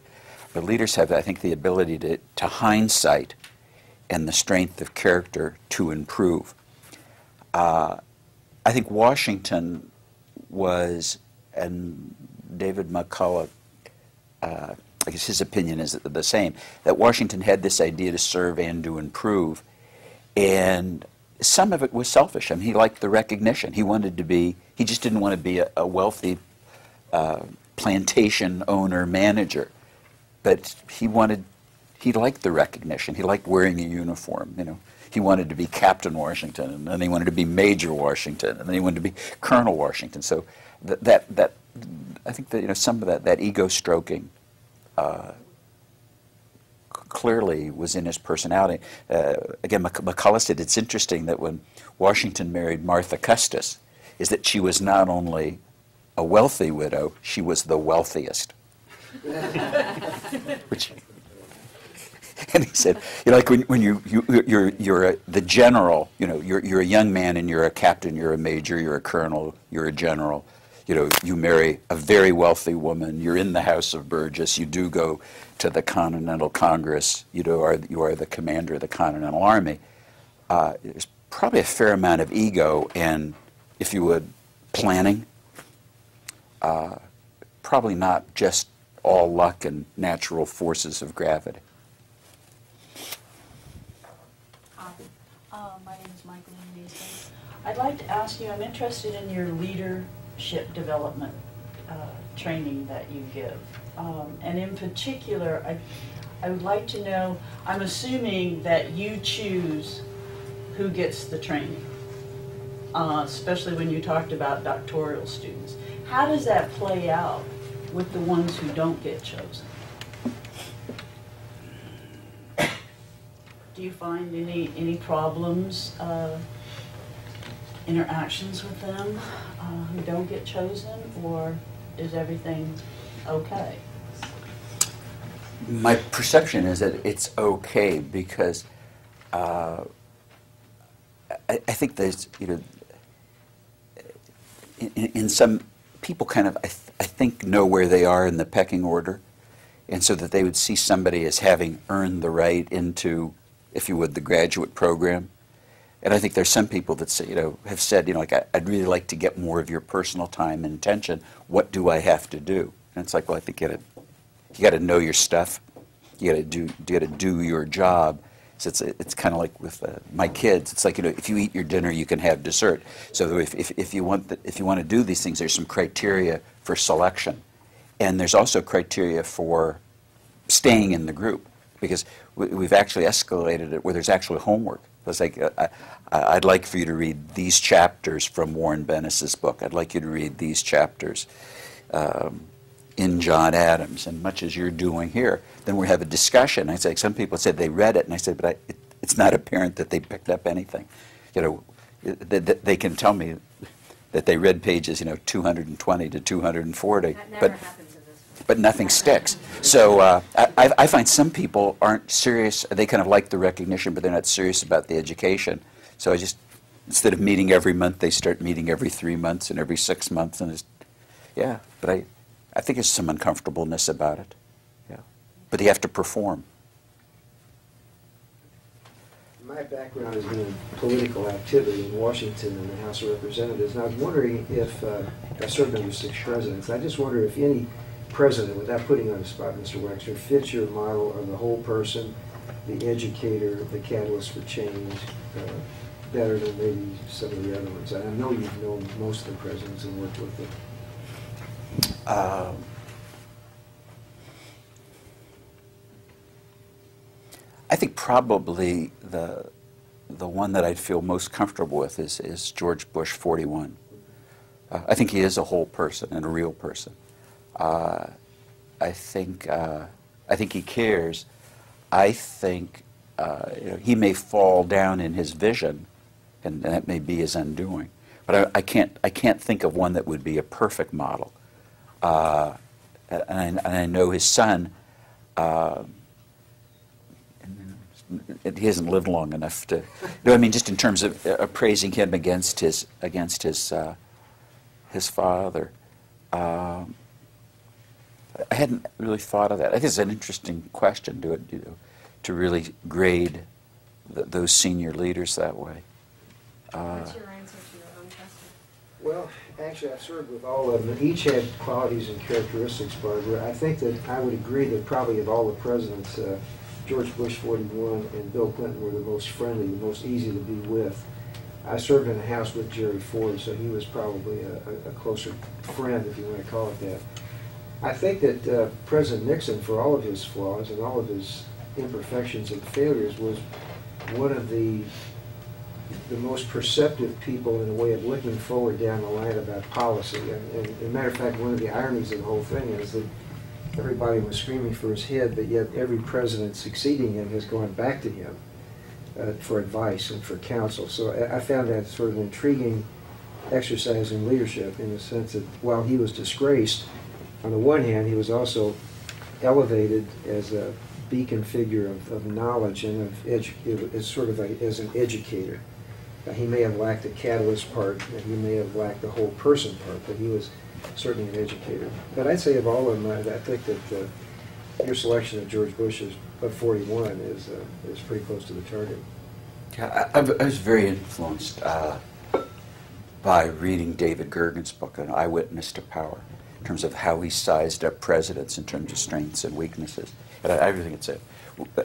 But leaders have, I think, the ability to hindsight and the strength of character to improve. I think Washington was, and David McCullough, I guess his opinion is the same, that Washington had this idea to serve and to improve, and some of it was selfish. I mean, he liked the recognition. He just didn't want to be a wealthy plantation owner manager, but he liked the recognition. He liked wearing a uniform, you know. He wanted to be Captain Washington, and then he wanted to be Major Washington, and then he wanted to be Colonel Washington. So that I think that, you know, some of that ego stroking clearly was in his personality. Again, McCullough said it's interesting that when Washington married Martha Custis, is that she was not only a wealthy widow, she was the wealthiest. And he said, you know, like when you're the general, you know, you're a young man and you're a captain, you're a major, you're a colonel, you're a general. You know, you marry a very wealthy woman. You're in the House of Burgess. You do go to the Continental Congress. You are the commander of the Continental Army. There's probably a fair amount of ego and, if you would, planning. Probably not just all luck and natural forces of gravity. My name is Michael Mason. I'd like to ask you, I'm interested in your leadership development training that you give. And in particular, I would like to know, I'm assuming that you choose who gets the training, especially when you talked about doctoral students. How does that play out with the ones who don't get chosen? Do you find any problems, interactions with them who don't get chosen, or is everything okay? My perception is that it's okay because I think there's, you know, in some people kind of, I think, know where they are in the pecking order, and so that they would see somebody as having earned the right into, if you would, the graduate program. And I think there's some people that say, you know, have said, you know, like, I'd really like to get more of your personal time and attention. What do I have to do? And it's like, well, I think you got to know your stuff. You got to do your job. So it's kind of like with my kids. It's like, you know, if you eat your dinner, you can have dessert. So if you want to do these things, there's some criteria for selection, and there's also criteria for staying in the group, because we've actually escalated it where there's actually homework. It's like, I'd like for you to read these chapters from Warren Bennis's book. I'd like you to read these chapters in John Adams, and much as you're doing here. Then we have a discussion. I say, some people said they read it, and I said, but it's not apparent that they picked up anything. You know, they can tell me that they read pages, you know, 220 to 240, but nothing sticks. So I find some people aren't serious. They kind of like the recognition, but they're not serious about the education. So I just instead of meeting every month, they start meeting every 3 months and every 6 months, and yeah. But I think there's some uncomfortableness about it. Yeah, but you have to perform. My background has been in political activity in Washington and the House of Representatives, and I was wondering if, I served under 6 presidents, I just wonder if any president, without putting on the spot Mr. Wexner, fits your model of the whole person, the educator, the catalyst for change, better than maybe some of the other ones. I know you've known most of the presidents and worked with them. I think probably the one that I'd feel most comfortable with is George Bush 41. I think he is a whole person and a real person. I think he cares. I think he may fall down in his vision, and that may be his undoing. But I can't think of one that would be a perfect model. And I know his son. He hasn't lived long enough to. No, I mean just in terms of appraising him against his father. I hadn't really thought of that. I think it's an interesting question to really grade those senior leaders that way. What's your answer to your own question? Well, actually, I've served with all of them. Each had qualities and characteristics, Barbara. I think that I would agree that probably of all the presidents, George Bush 41 and Bill Clinton were the most friendly, the most easy to be with. I served in the House with Jerry Ford, so he was probably a closer friend, if you want to call it that. I think that President Nixon, for all of his flaws and all of his imperfections and failures, was one of the most perceptive people in a way of looking forward down the line about policy. And as a matter of fact, one of the ironies of the whole thing is that everybody was screaming for his head, but yet every president succeeding him has gone back to him for advice and for counsel. So I found that sort of an intriguing exercise in leadership, in the sense that while he was disgraced, on the one hand, he was also elevated as a beacon figure of knowledge and as an educator. He may have lacked the catalyst part, and he may have lacked the whole person part, but he was certainly an educator. But I'd say of all of them, I think that your selection of George Bush of 41 is pretty close to the target. Yeah, I was very influenced by reading David Gergen's book, An Eyewitness to Power, in terms of how he sized up presidents in terms of strengths and weaknesses. And I really think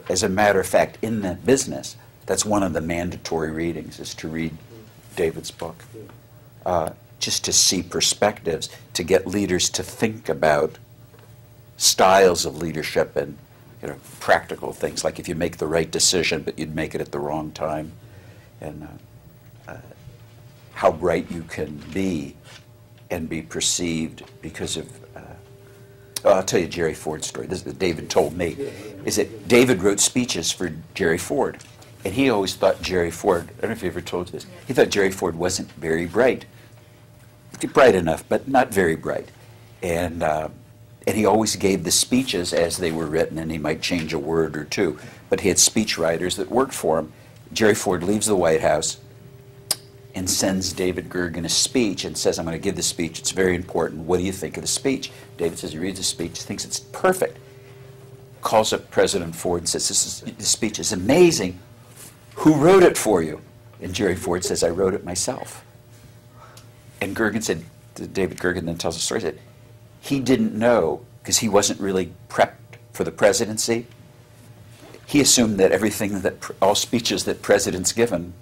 as a matter of fact, in that business, that's one of the mandatory readings, is to read David's book. Just to see perspectives, to get leaders to think about styles of leadership and practical things, like if you make the right decision but you'd make it at the wrong time, and how bright you can be and be perceived because of I'll tell you Jerry Ford's story. This is what David told me, is that David wrote speeches for Jerry Ford, and he always thought Jerry Ford, I don't know if he ever told you this, he thought Jerry Ford wasn't very bright. Bright enough, but not very bright. And he always gave the speeches as they were written, and he might change a word or two. But he had speech writers that worked for him. Jerry Ford leaves the White House and sends David Gergen a speech and says, I'm going to give the speech. It's very important. What do you think of the speech? David says he reads the speech, thinks it's perfect. Calls up President Ford and says, this speech is amazing. Who wrote it for you? And Jerry Ford says, I wrote it myself. And Gergen said, David Gergen then tells the story, said he didn't know, because he wasn't really prepped for the presidency. He assumed that all speeches that presidents gave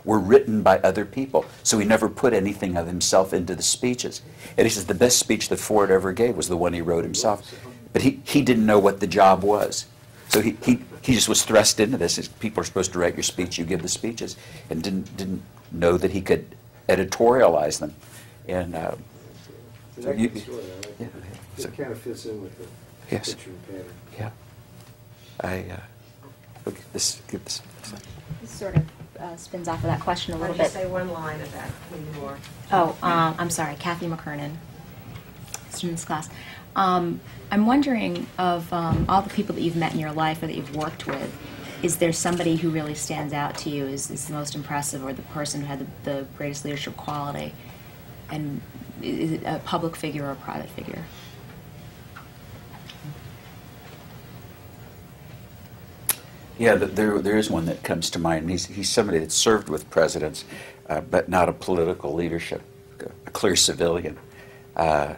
were written by other people. So he never put anything of himself into the speeches. And he says the best speech that Ford ever gave was the one he wrote himself. But he didn't know what the job was. So he just was thrust into this. People are supposed to write your speech, you give the speeches, and didn't know that he could editorialize them. And it's an excellent story. I like it. It kind of fits in with the picture and pattern. Yeah. This This sort of spins off of that question a little bit. Just say one line of that, maybe more. Oh, I'm sorry, Kathy McKernan, students class. I'm wondering of all the people that you've met in your life or that you've worked with, is there somebody who really stands out to you is the most impressive, or the person who had the greatest leadership quality? And is it a public figure or a private figure? Yeah, there is one that comes to mind. He's somebody that served with presidents, but not a political leadership, a clear civilian. He's a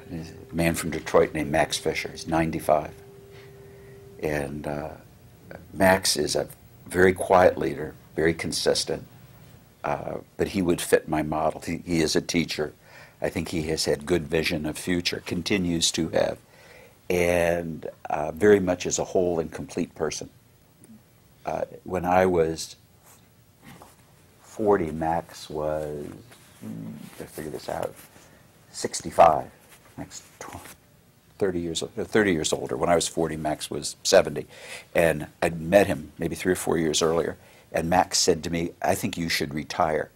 man from Detroit named Max Fisher. He's 95. And Max is a very quiet leader, very consistent, but he would fit my model. He is a teacher. I think he has had good vision of future, continues to have, and very much as a whole and complete person. When I was 40, Max was, I figure this out, 65. Max 30 years older. When I was 40, Max was 70. And I'd met him maybe 3 or 4 years earlier. And Max said to me, "I think you should retire."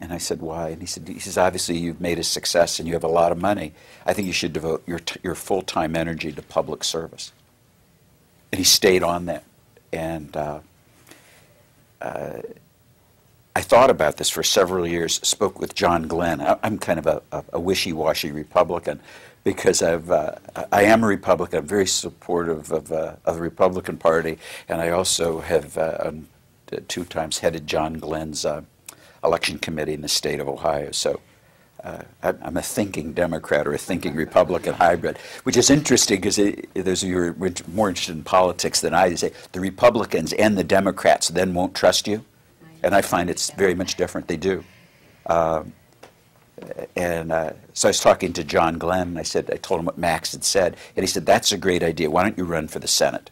And I said, "Why?" And he says, "Obviously you've made a success and you have a lot of money. I think you should devote your full-time energy to public service." And he stayed on that. And I thought about this for several years, spoke with John Glenn. I'm kind of a wishy-washy Republican because I am a Republican. I'm very supportive of the Republican Party, and I also have 2 times headed John Glenn's election committee in the state of Ohio. So I'm a thinking Democrat or a thinking Republican hybrid, which is interesting because those of you who are more interested in politics than I say the Republicans and the Democrats then won't trust you. And I find it's very much different. They do. So I was talking to John Glenn, and I told him what Max had said, and he said, "That's a great idea. Why don't you run for the Senate?"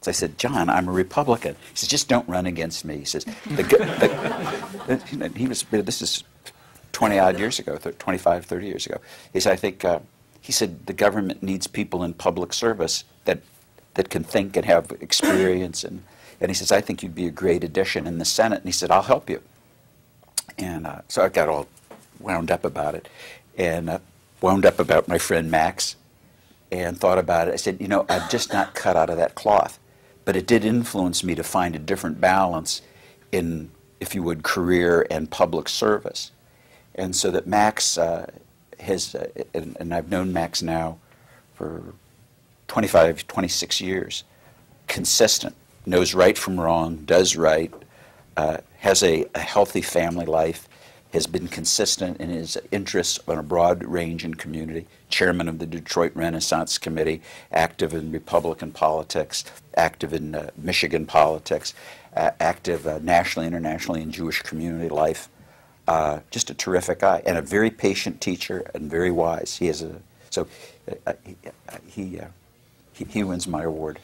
So I said, "John, I'm a Republican." He says, "Just don't run against me." He says, this is 20-odd years ago, 25, 30 years ago. He said, he said, "The government needs people in public service that can think and have experience." And he says, "I think you'd be a great addition in the Senate." And he said, "I'll help you." And so I got all wound up about it, and wound up about my friend Max, and thought about it. I said, I'm just not cut out of that cloth. But it did influence me to find a different balance in, if you would, career and public service. And so that Max has, and I've known Max now for 25, 26 years, consistent. Knows right from wrong, does right, has a healthy family life, has been consistent in his interests on a broad range in community, chairman of the Detroit Renaissance Committee, active in Republican politics, active in Michigan politics, active nationally, internationally in Jewish community life. Just a terrific guy, and a very patient teacher and very wise. He has he wins my award.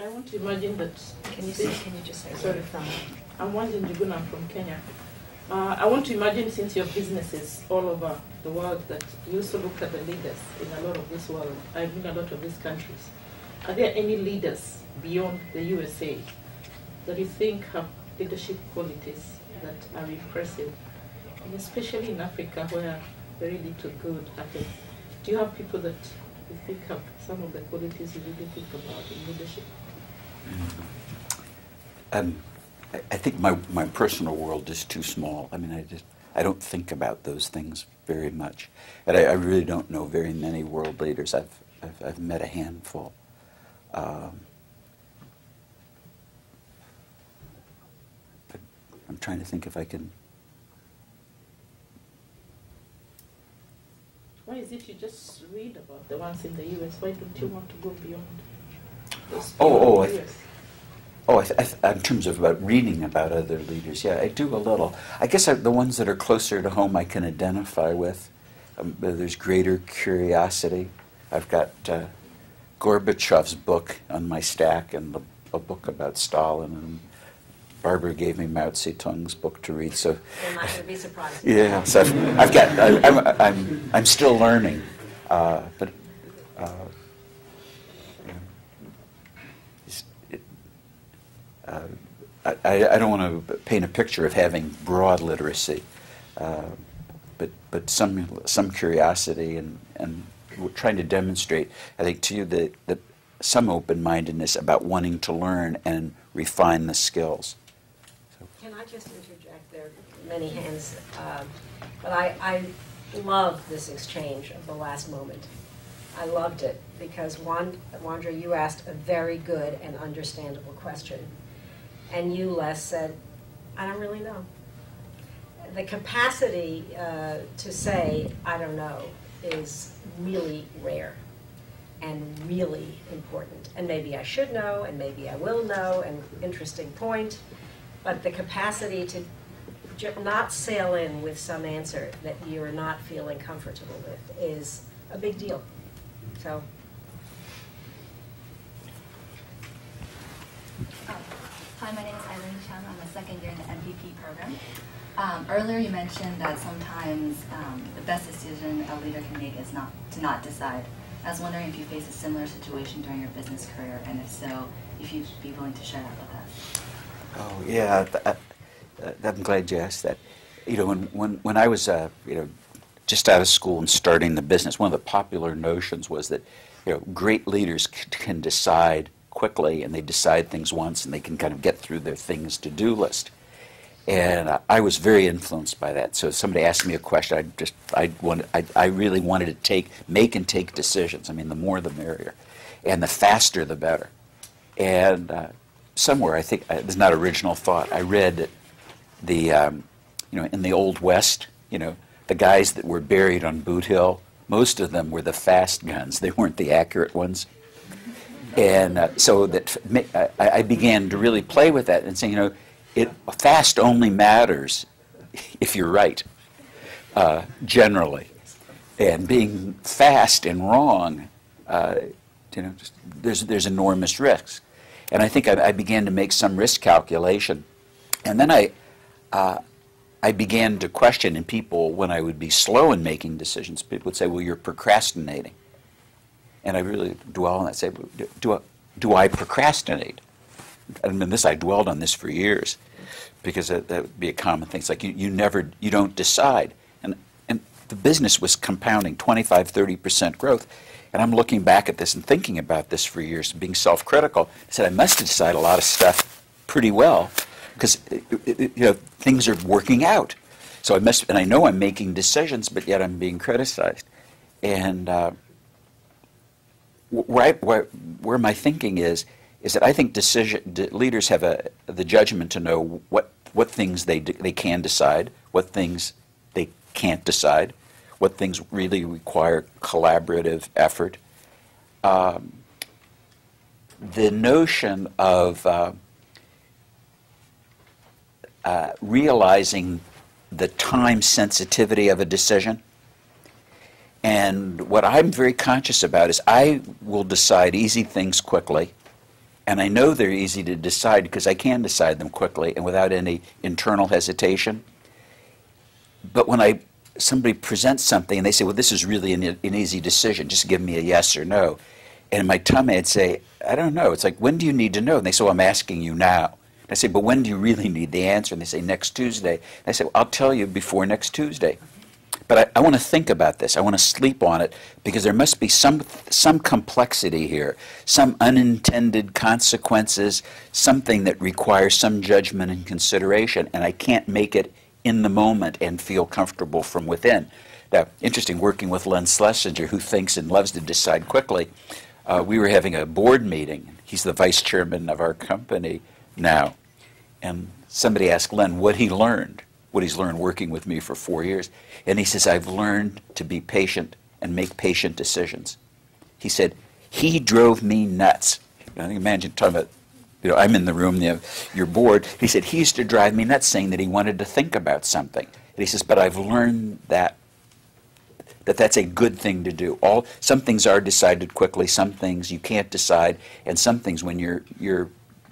I want to imagine that. Can you just say Sorry, I'm Wanjin Juguna from Kenya. I want to imagine, since your businesses all over the world, that you also look at the leaders in a lot of this world, I mean a lot of these countries. Are there any leaders beyond the USA that you think have leadership qualities that are impressive, and especially in Africa where very little good happens? Do you have people that you think have some of the qualities you really think about in leadership? I think my personal world is too small. I mean, I don't think about those things very much, and I really don't know very many world leaders. I've met a handful. But I'm trying to think if I can. Why is it you just read about the ones in the U.S.? Why don't you want to go beyond those? In terms of about reading about other leaders, yeah, I do a little. I guess the ones that are closer to home I can identify with. There's greater curiosity. I've got Gorbachev's book on my stack, and a book about Stalin, and Barbara gave me Mao Zedong's book to read. So you're not going to be surprised. Yeah, so I'm still learning, but. I don't want to paint a picture of having broad literacy, but some curiosity and we're trying to demonstrate, I think, to you that some open-mindedness about wanting to learn and refine the skills. Can I just interject? There are many hands, but I love this exchange of the last moment. I loved it because Wandra, you asked a very good and understandable question, and you, Les, said, I don't really know. The capacity to say, I don't know, is really rare and really important. And maybe I should know, and maybe I will know, and interesting point. But the capacity to not sail in with some answer that you're not feeling comfortable with is a big deal. So. Hi, my name is Eileen Chan. I'm a second year in the MPP program. Earlier you mentioned that sometimes the best decision a leader can make is to not decide. I was wondering if you faced a similar situation during your business career, and if so, if you'd be willing to share that with us. Oh yeah, I'm glad you asked that. You know, when I was just out of school and starting the business, one of the popular notions was that great leaders can decide quickly, and they decide things once, and they can kind of get through their things to-do list. And I was very influenced by that. So if somebody asked me a question, I really wanted to make and take decisions. I mean, the more the merrier, and the faster the better. And somewhere, I think it's not original thought, I read that in the Old West, the guys that were buried on Boot Hill, most of them were the fast guns. They weren't the accurate ones. And so that I began to really play with that and say, fast only matters if you're right, generally. And being fast and wrong, there's enormous risks. And I think I began to make some risk calculation. And then I began to question in people when I would be slow in making decisions. People would say, well, you're procrastinating. And I really dwell on that, say, do I procrastinate? I mean, I dwelled on this for years, because that would be a common thing. It's like you don't decide. And the business was compounding 25, 30% growth. And I'm looking back at this and thinking about this for years, being self-critical. I said, I must have decided a lot of stuff pretty well, because things are working out. So and I know I'm making decisions, but yet I'm being criticized. And where my thinking is that I think leaders have the judgment to know what things they can decide, what things they can't decide, what things really require collaborative effort. The notion of realizing the time sensitivity of a decision. And what I'm very conscious about is I will decide easy things quickly, and I know they're easy to decide because I can decide them quickly and without any internal hesitation. But when somebody presents something and they say, well, this is really an easy decision, just give me a yes or no. And in my tummy I'd say, I don't know. It's like, when do you need to know? And they say, well, I'm asking you now. And I say, but when do you really need the answer? And they say, next Tuesday. And I say, well, I'll tell you before next Tuesday. But I want to think about this. I want to sleep on it, because there must be some complexity here, some unintended consequences, something that requires some judgment and consideration, and I can't make it in the moment and feel comfortable from within. Now, interesting, working with Len Schlesinger, who thinks and loves to decide quickly. We were having a board meeting. He's the vice chairman of our company now. And somebody asked Len what he's learned working with me for 4 years. And he says, I've learned to be patient and make patient decisions. He said, he drove me nuts. Now, imagine talking about, I'm in the room, you're bored. He said, he used to drive me nuts, saying that he wanted to think about something. And he says, but I've learned that's a good thing to do. Some things are decided quickly, some things you can't decide, and some things when your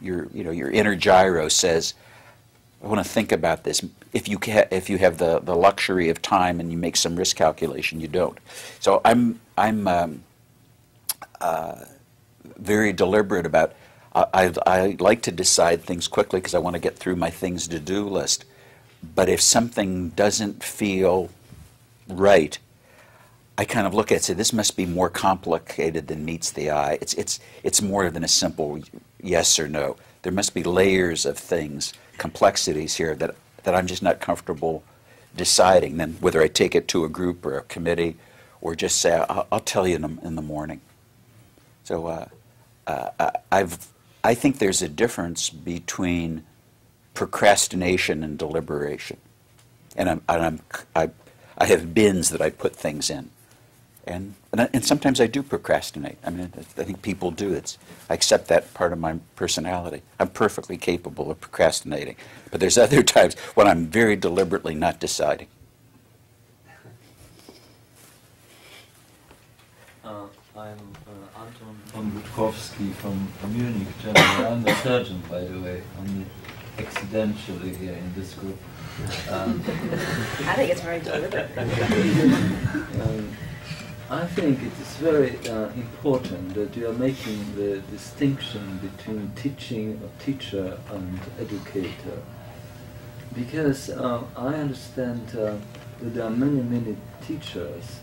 inner gyro says, I want to think about this. If you have the luxury of time and you make some risk calculation, you don't. So I'm very deliberate about. I like to decide things quickly because I want to get through my things to do list. But if something doesn't feel right, I kind of look at it and say, this must be more complicated than meets the eye. It's more than a simple yes or no. There must be layers of things, complexities here that I'm just not comfortable deciding. Then whether I take it to a group or a committee or just say, I'll tell you in the morning. So I think there's a difference between procrastination and deliberation. And I have bins that I put things in. And sometimes I do procrastinate. I mean, I think people do. I accept that part of my personality. I'm perfectly capable of procrastinating. But there's other times when I'm very deliberately not deciding. I'm Anton von Budkowski from Munich, Germany. I'm the surgeon, by the way, only accidentally here in this group. I think it's very deliberate. I think it is very important that you are making the distinction between teaching or teacher and educator. Because I understand that there are many teachers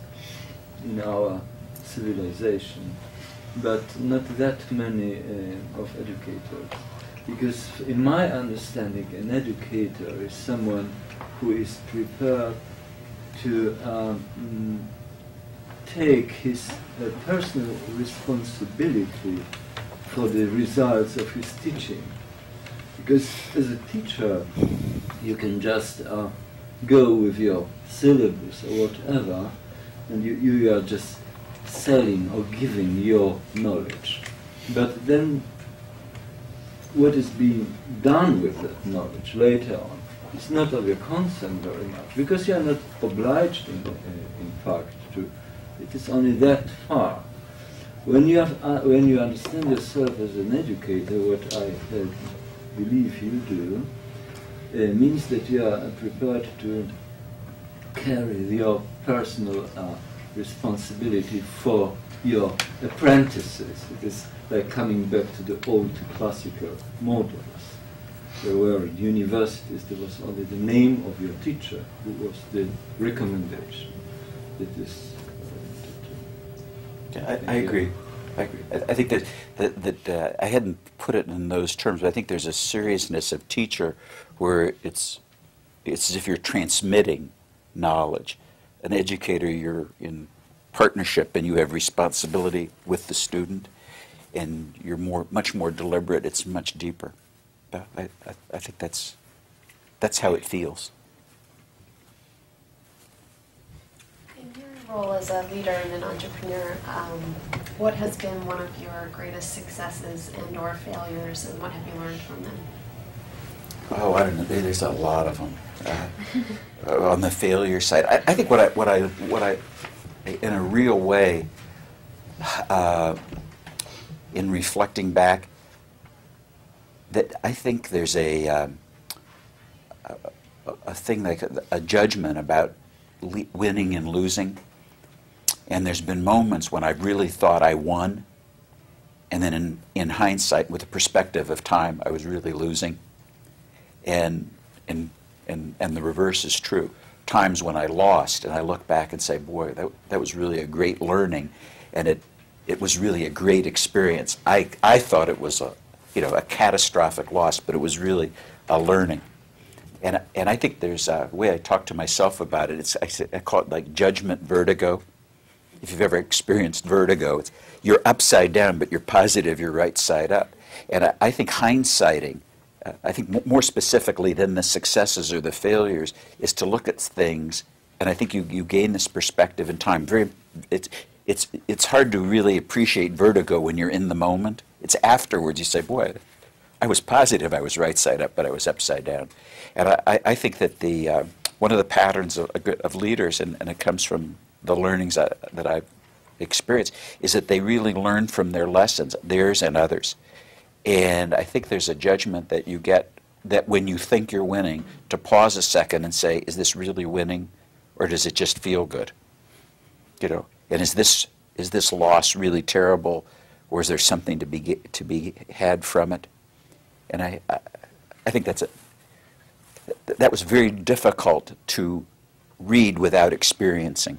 in our civilization, but not that many of educators. Because in my understanding, an educator is someone who is prepared to take his personal responsibility for the results of his teaching. Because as a teacher, you can just go with your syllabus or whatever, and you are just selling or giving your knowledge. But then what is being done with that knowledge later on is not of your concern very much, because you are not obliged, in fact, to. It is only that far. When you understand yourself as an educator, what I believe you do, means that you are prepared to carry your personal responsibility for your apprentices. It is like coming back to the old classical models. There were universities, there was only the name of your teacher who was the recommendation. That is. I agree. I think that I hadn't put it in those terms, but I think there's a seriousness of teacher where it's as if you're transmitting knowledge. An educator, you're in partnership and you have responsibility with the student, and you're much more deliberate. It's much deeper. I think that's how it feels. Role as a leader and an entrepreneur, what has been one of your greatest successes and or failures, and what have you learned from them? Oh, I don't know. There's a lot of them. On the failure side, I think what I, in a real way, in reflecting back, that I think there's a thing like a judgment about winning and losing. And there's been moments when I've really thought I won, and then in hindsight, with the perspective of time, I was really losing. And the reverse is true. Times when I lost, and I look back and say, boy, that was really a great learning, and it was really a great experience. I thought it was a catastrophic loss, but it was really a learning. And I think there's a way I talk to myself about it. I call it like judgment vertigo. If you've ever experienced vertigo, you're upside down, but you're positive you're right side up. And I think hindsighting, I think more specifically than the successes or the failures, is to look at things, and I think you gain this perspective in time. It's hard to really appreciate vertigo when you're in the moment. It's afterwards you say, boy, I was positive I was right side up, but I was upside down. And I think that one of the patterns of leaders, and it comes from the learnings that I've experienced, is that they really learn from their lessons, theirs and others. And I think there's a judgment that you get that when you think you're winning, to pause a second and say, is this really winning, or does it just feel good? And is this loss really terrible, or is there something to be had from it? And I think that was very difficult to read without experiencing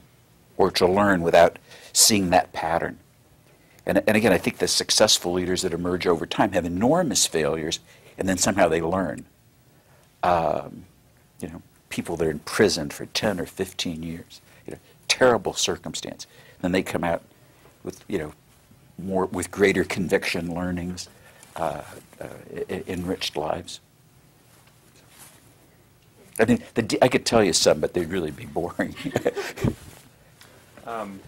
or to learn without seeing that pattern. And again, I think the successful leaders that emerge over time have enormous failures, and then somehow they learn. You know, people that are imprisoned for 10 or 15 years, you know, terrible circumstance. Then they come out with, you know, more with greater conviction, learnings, enriched lives. I mean, I could tell you some, but they'd really be boring.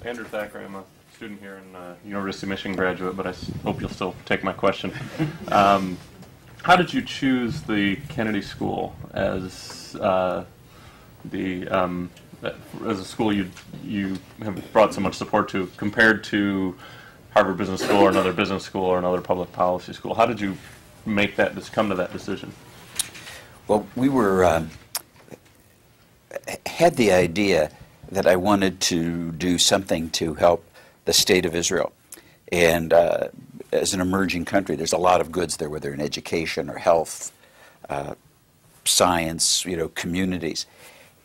Andrew Thacker, I'm a student here in University of Michigan graduate, but I hope you'll still take my question. How did you choose the Kennedy School as a school you have brought so much support to, compared to Harvard Business School or another business school or another public policy school? How did you make that come to that decision? Well, we were had the idea that I wanted to do something to help the state of Israel. And as an emerging country, there's a lot of goods there, whether in education or health, science, you know, communities.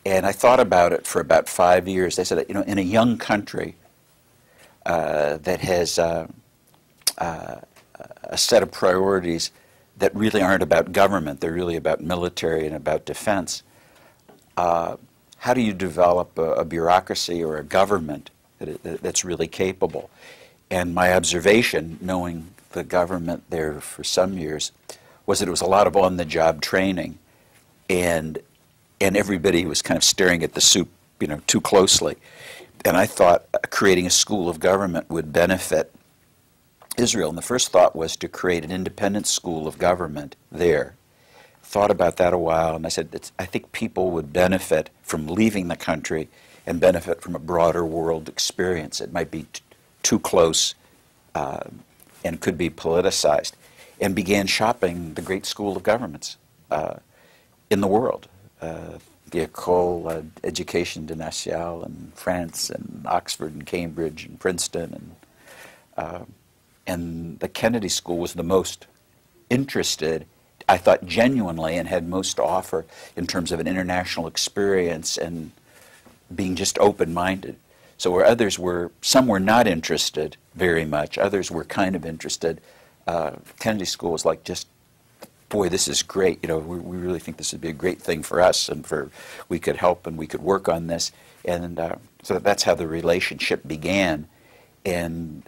And I thought about it for about 5 years. I said, you know, in a young country that has a set of priorities that really aren't about government, they're really about military and about defense, how do you develop a bureaucracy or a government that's really capable? And my observation, knowing the government there for some years, was that it was a lot of on-the-job training, and everybody was kind of staring at the soup, you know, too closely. And I thought creating a school of government would benefit Israel. And the first thought was to create an independent school of government there. Thought about that a while, and I said, I think people would benefit from leaving the country and benefit from a broader world experience. It might be too close and could be politicized, and began shopping the great school of governments in the world. The École Education de Nation in France, and Oxford and Cambridge and Princeton, and the Kennedy School was the most interested, I thought, genuinely, and had most to offer in terms of an international experience and being just open-minded. So where others were, some were not interested very much, others were kind of interested. Kennedy School was like, just, boy, this is great. You know, we really think this would be a great thing for us, and we could help and we could work on this. And so that's how the relationship began. And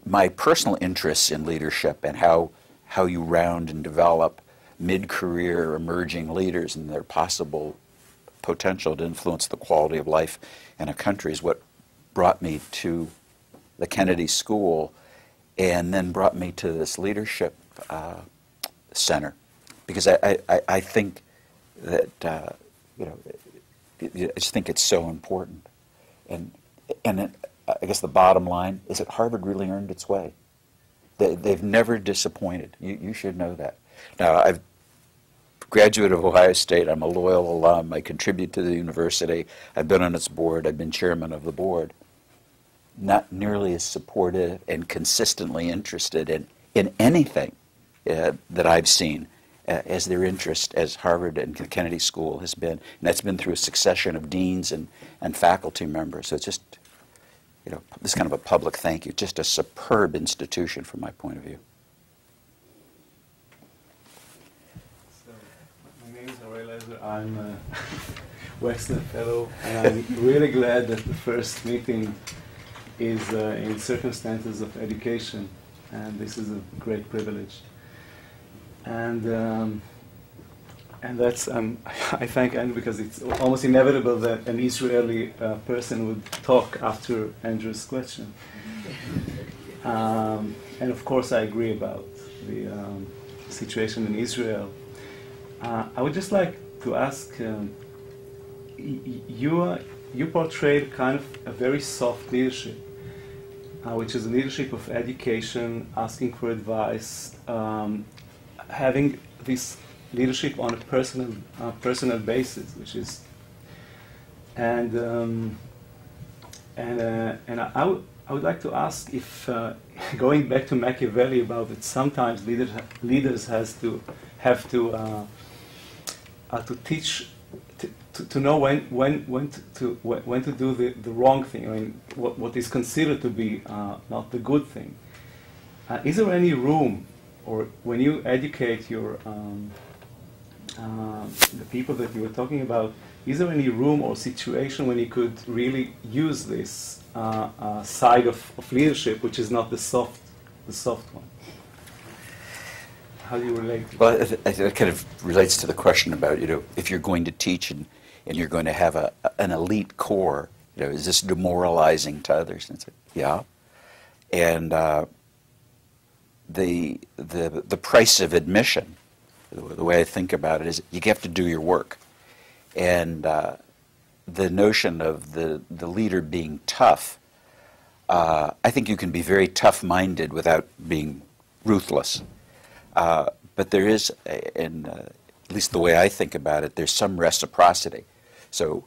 my personal interests in leadership and how you round and develop mid-career emerging leaders and their possible potential to influence the quality of life in a country is what brought me to the Kennedy School, and then brought me to this leadership center, because I think that you know, I just think it's so important, and I guess the bottom line is that Harvard really earned its way. They've never disappointed. You should know that. Now, I've graduate of Ohio State. I'm a loyal alum. I contribute to the university. I've been on its board. I've been chairman of the board. Not nearly as supportive and consistently interested in anything that I've seen as their interest as Harvard and the Kennedy School has been. And that's been through a succession of deans and faculty members. So it's just, you know, this kind of a public thank you. Just a superb institution from my point of view. I'm a Wexner Fellow, and I'm really glad that the first meeting is in circumstances of education, and this is a great privilege. And that's I thank Andrew, because it's almost inevitable that an Israeli person would talk after Andrew's question. And of course, I agree about the situation in Israel. I would just like to ask, you portrayed kind of a very soft leadership, which is a leadership of education, asking for advice, having this leadership on a personal basis, which is, and I would like to ask if, going back to Machiavelli, about it, sometimes leaders have to teach to know when to do the wrong thing. I mean, what is considered to be not the good thing. Is there any room, or when you educate your the people that you were talking about, is there any room or situation when you could really use this side of leadership, which is not the soft one? How do you relate to Well, it kind of relates to the question about, if you're going to teach and you're going to have an elite core, is this demoralizing to others? And it's like, yeah. And the price of admission, the way I think about it, is you have to do your work. And the notion of the leader being tough, I think you can be very tough-minded without being ruthless. But there is, at least the way I think about it, there's some reciprocity. So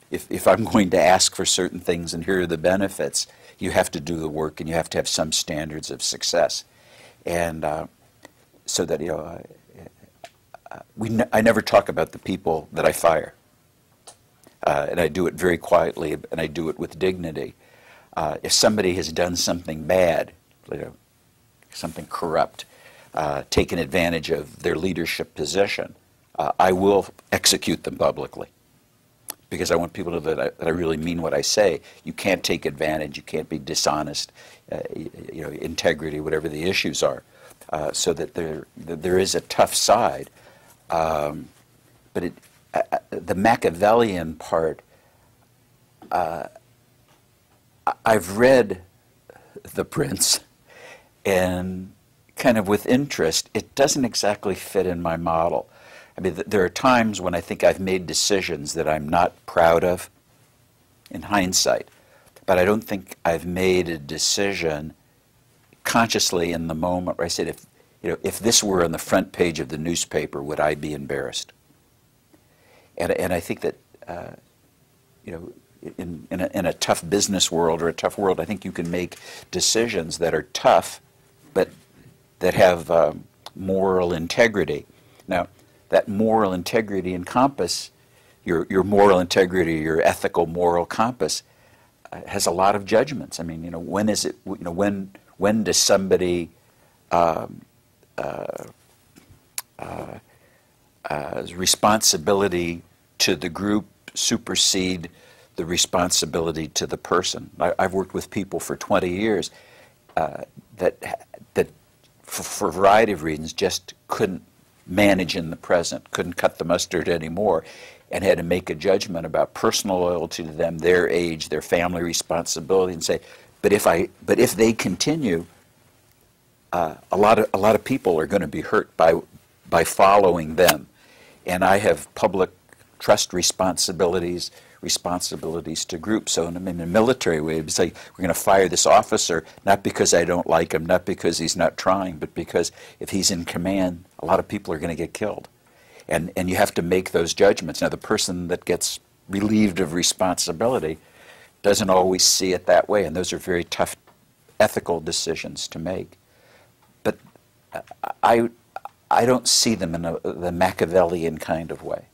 if I'm going to ask for certain things and here are the benefits, you have to do the work and you have to have some standards of success. And so that, I never talk about the people that I fire. And I do it very quietly, and I do it with dignity. If somebody has done something bad, something corrupt, taken advantage of their leadership position, I will execute them publicly. Because I want people to know that I really mean what I say. You can't take advantage, you can't be dishonest, integrity, whatever the issues are. So that there is a tough side. But the Machiavellian part, I've read The Prince, and kind of with interest, it doesn't exactly fit in my model. I mean, there are times when I think I've made decisions that I'm not proud of in hindsight, but I don't think I've made a decision consciously in the moment where I said, if this were on the front page of the newspaper, would I be embarrassed? And I think that, in a tough business world or a tough world, I think you can make decisions that are tough, but that have moral integrity. Now, that moral integrity and compass, your moral integrity, your ethical moral compass, has a lot of judgments. I mean, when is it? When does somebody responsibility to the group supersede the responsibility to the person? I've worked with people for 20 years that for a variety of reasons just couldn't manage in the present, couldn't cut the mustard anymore, and had to make a judgment about personal loyalty to them, their age, their family responsibility, and say, but if they continue, a lot of people are going to be hurt by following them. And I have public trust responsibilities to groups. So in a military way, it's like, we're going to fire this officer, not because I don't like him, not because he's not trying, but because if he's in command, a lot of people are going to get killed. And you have to make those judgments. Now, the person that gets relieved of responsibility doesn't always see it that way, and those are very tough ethical decisions to make. But I don't see them in the Machiavellian kind of way.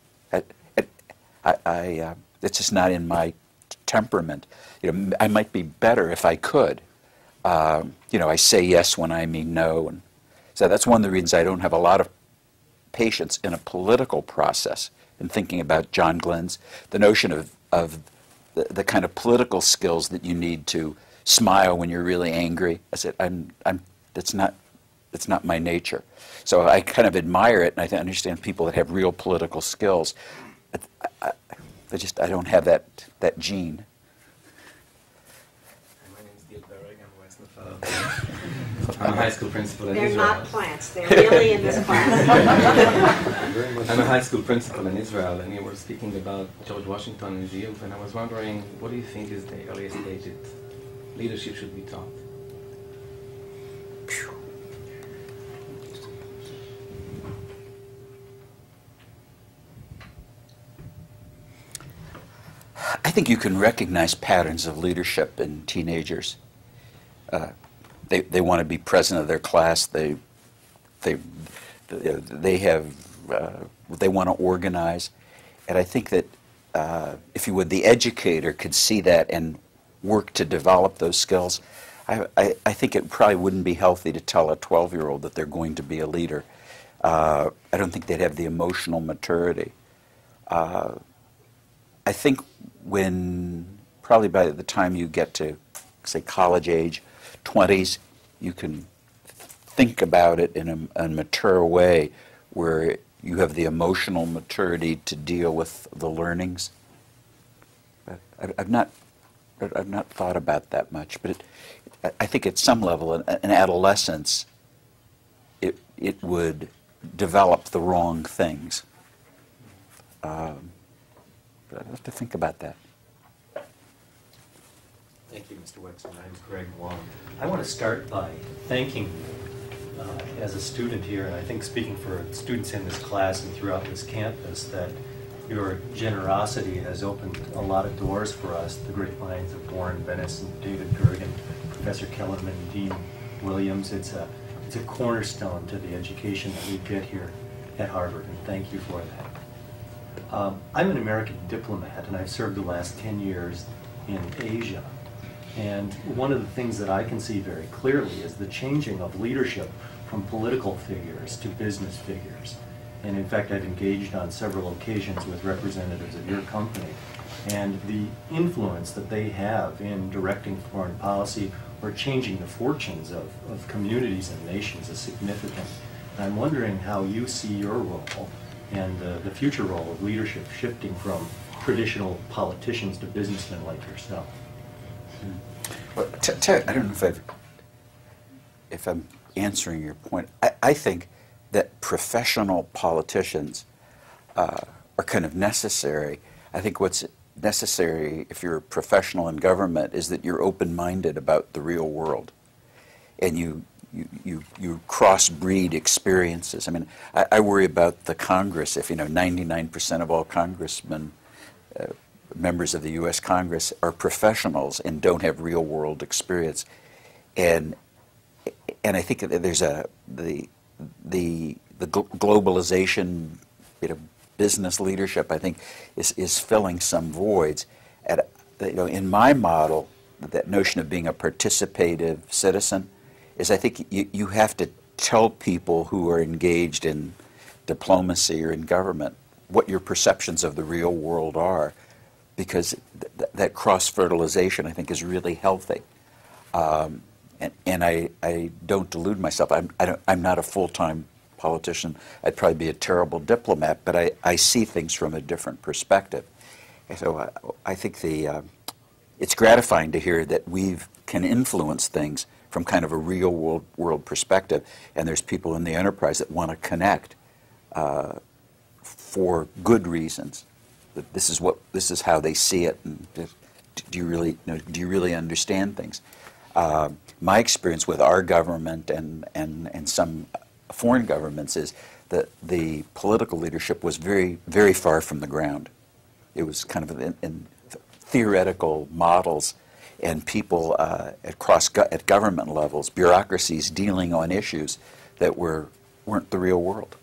It's just not in my temperament. I might be better if I could. I say yes when I mean no, and so that's one of the reasons I don't have a lot of patience in a political process. In thinking about John Glenn's, the notion of the kind of political skills that you need to smile when you're really angry. I said, it's not my nature. So I kind of admire it, and I understand people that have real political skills. I don't have that gene. My name is Diet Berg. I'm a Wexner fellow. I'm a high school principal in They're Israel. not plants. They're really in this class. I'm a high school principal in Israel, and you were speaking about George Washington and his youth, and I was wondering, what do you think is the earliest stage that leadership should be taught? I think you can recognize patterns of leadership in teenagers. They want to be president of their class. They want to organize, and I think that if you would, the educator could see that and work to develop those skills, I think it probably wouldn't be healthy to tell a 12-year-old that they're going to be a leader. I don't think they'd have the emotional maturity. I think probably by the time you get to, say, college age, 20s, you can think about it in a mature way where you have the emotional maturity to deal with the learnings. I've not thought about that much, but I think at some level, in adolescence, it would develop the wrong things. But I'd have to think about that. Thank you, Mr. Wexner. My name is Greg Wong. I want to start by thanking you as a student here, and I think speaking for students in this class and throughout this campus, that your generosity has opened a lot of doors for us. The great minds of Warren Bennis and David Gergen, Professor Kellerman, Dean Williams. It's a cornerstone to the education that we get here at Harvard, and thank you for that. I'm an American diplomat, and I've served the last 10 years in Asia. And one of the things that I can see very clearly is the changing of leadership from political figures to business figures. And in fact, I've engaged on several occasions with representatives of your company, and the influence that they have in directing foreign policy or changing the fortunes of communities and nations is significant. And I'm wondering how you see your role and the future role of leadership shifting from traditional politicians to businessmen like yourself. Well, I don't know if I'm answering your point. I think that professional politicians are kind of necessary. I think what's necessary if you're a professional in government is that you're open-minded about the real world, and you cross-breed experiences. I mean, I worry about the Congress. If 99% of all congressmen, members of the U.S. Congress, are professionals and don't have real-world experience, and I think that there's the globalization, business leadership, I think, is filling some voids. In my model, that notion of being a participative citizen is, I think you have to tell people who are engaged in diplomacy or in government what your perceptions of the real world are, because that cross-fertilization, I think, is really healthy. And I don't delude myself. I'm not a full-time politician. I'd probably be a terrible diplomat, but I see things from a different perspective. And so I think it's gratifying to hear that we can influence things from kind of a real world perspective, and there's people in the enterprise that want to connect for good reasons. That this is how they see it, and do you really understand things? My experience with our government and some foreign governments is that the political leadership was very, very far from the ground. It was kind of in theoretical models, and people at government levels, bureaucracies dealing on issues that weren't the real world,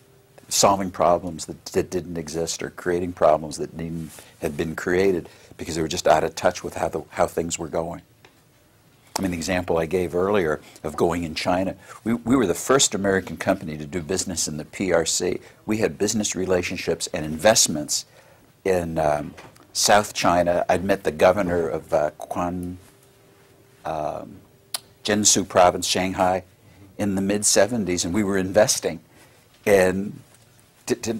solving problems that didn't exist, or creating problems that needn't have been created because they were just out of touch with how things were going. I mean, the example I gave earlier of going in China, we were the first American company to do business in the PRC. We had business relationships and investments in South China. I'd met the governor of Jiangsu province, Shanghai, in the mid-'70s, and we were investing and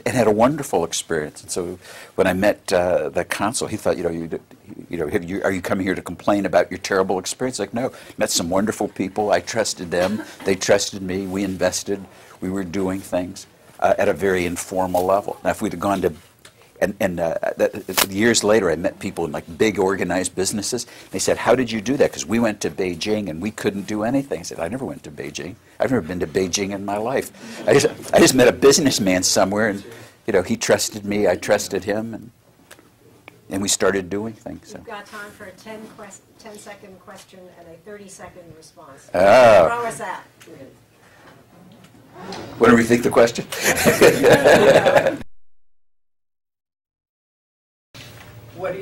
had a wonderful experience. And so when I met the consul, he thought, are you coming here to complain about your terrible experience? Like, no, met some wonderful people. I trusted them. They trusted me. We invested. We were doing things at a very informal level. Now, if we'd have gone to, years later, I met people in like big organized businesses. They said, how did you do that? Because we went to Beijing and we couldn't do anything. I said, I never went to Beijing. I've never been to Beijing in my life. I just met a businessman somewhere, and he trusted me, I trusted him, and we started doing things. So. We've got time for a 10-second question and a 30-second response. Oh. Throw us at. What do we think the question?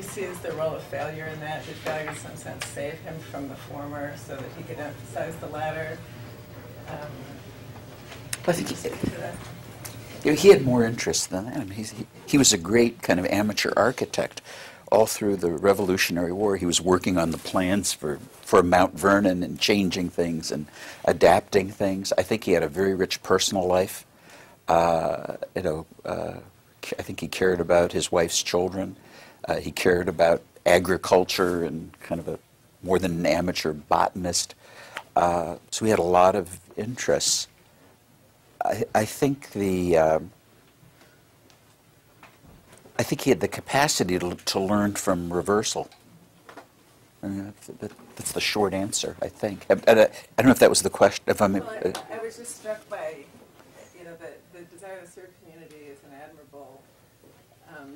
he sees the role of failure in that. Did failure in some sense save him from the former so that he could emphasize the latter? I think he had more interest than that. I mean, he was a great kind of amateur architect. All through the Revolutionary War, he was working on the plans for Mount Vernon and changing things and adapting things. I think he had a very rich personal life. I think he cared about his wife's children. He cared about agriculture and kind of more than an amateur botanist. So he had a lot of interests. I think he had the capacity to learn from reversal. I mean, that's the short answer, I think. I don't know if that was the question. I was just struck by, the desire to serve community is an admirable,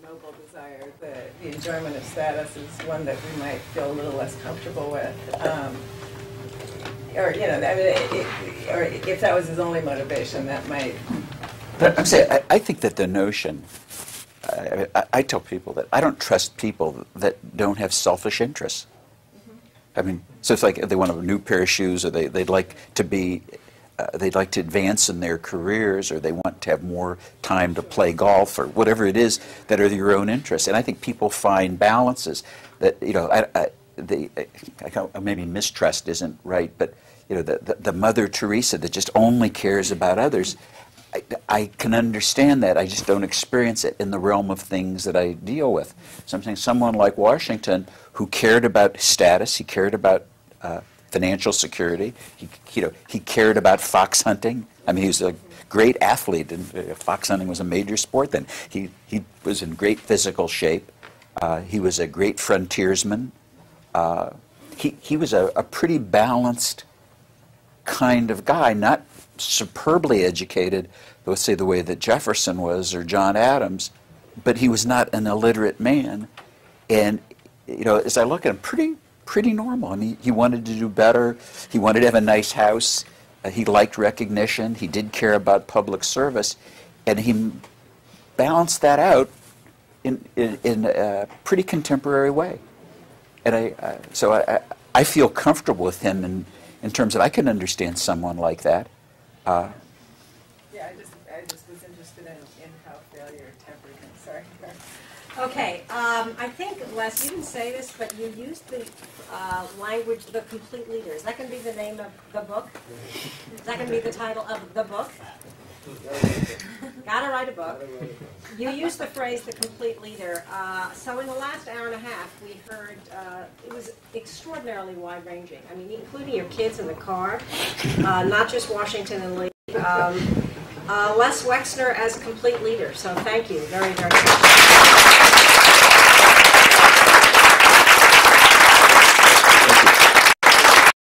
noble desire. The enjoyment of status is one that we might feel a little less comfortable with. Or if that was his only motivation, that might. But I'm saying, I think that the notion. I tell people that I don't trust people that don't have selfish interests. I mean, so it's like they want a new pair of shoes, or they'd like to advance in their careers, or they want to have more time to play golf, or whatever it is that are your own interests. And I think people find balances that maybe mistrust isn't right, but the Mother Teresa that just only cares about others. I can understand that. I just don't experience it in the realm of things that I deal with. So I'm saying someone like Washington, who cared about status, he cared about financial security, he cared about fox hunting. I mean, he was a great athlete, and fox hunting was a major sport then. He was in great physical shape. He was a great frontiersman. He was a pretty balanced kind of guy, not superbly educated, let's say the way that Jefferson was or John Adams, but he was not an illiterate man. And as I look at him, pretty normal. I mean, he wanted to do better. He wanted to have a nice house. He liked recognition. He did care about public service, and he balanced that out in a pretty contemporary way. And I feel comfortable with him in terms of I can understand someone like that. I just was interested in how failure tempered him. Sorry. Okay, I think, Les, you didn't say this, but you used the language, the complete leader. Is that going to be the name of the book? Is that going to be the title of the book? Gotta write a book. You used the phrase the complete leader. So in the last hour and a half, we heard, it was extraordinarily wide-ranging. I mean, including your kids in the car, not just Washington and Lee. Les Wexner as a complete leader. So thank you very, very much.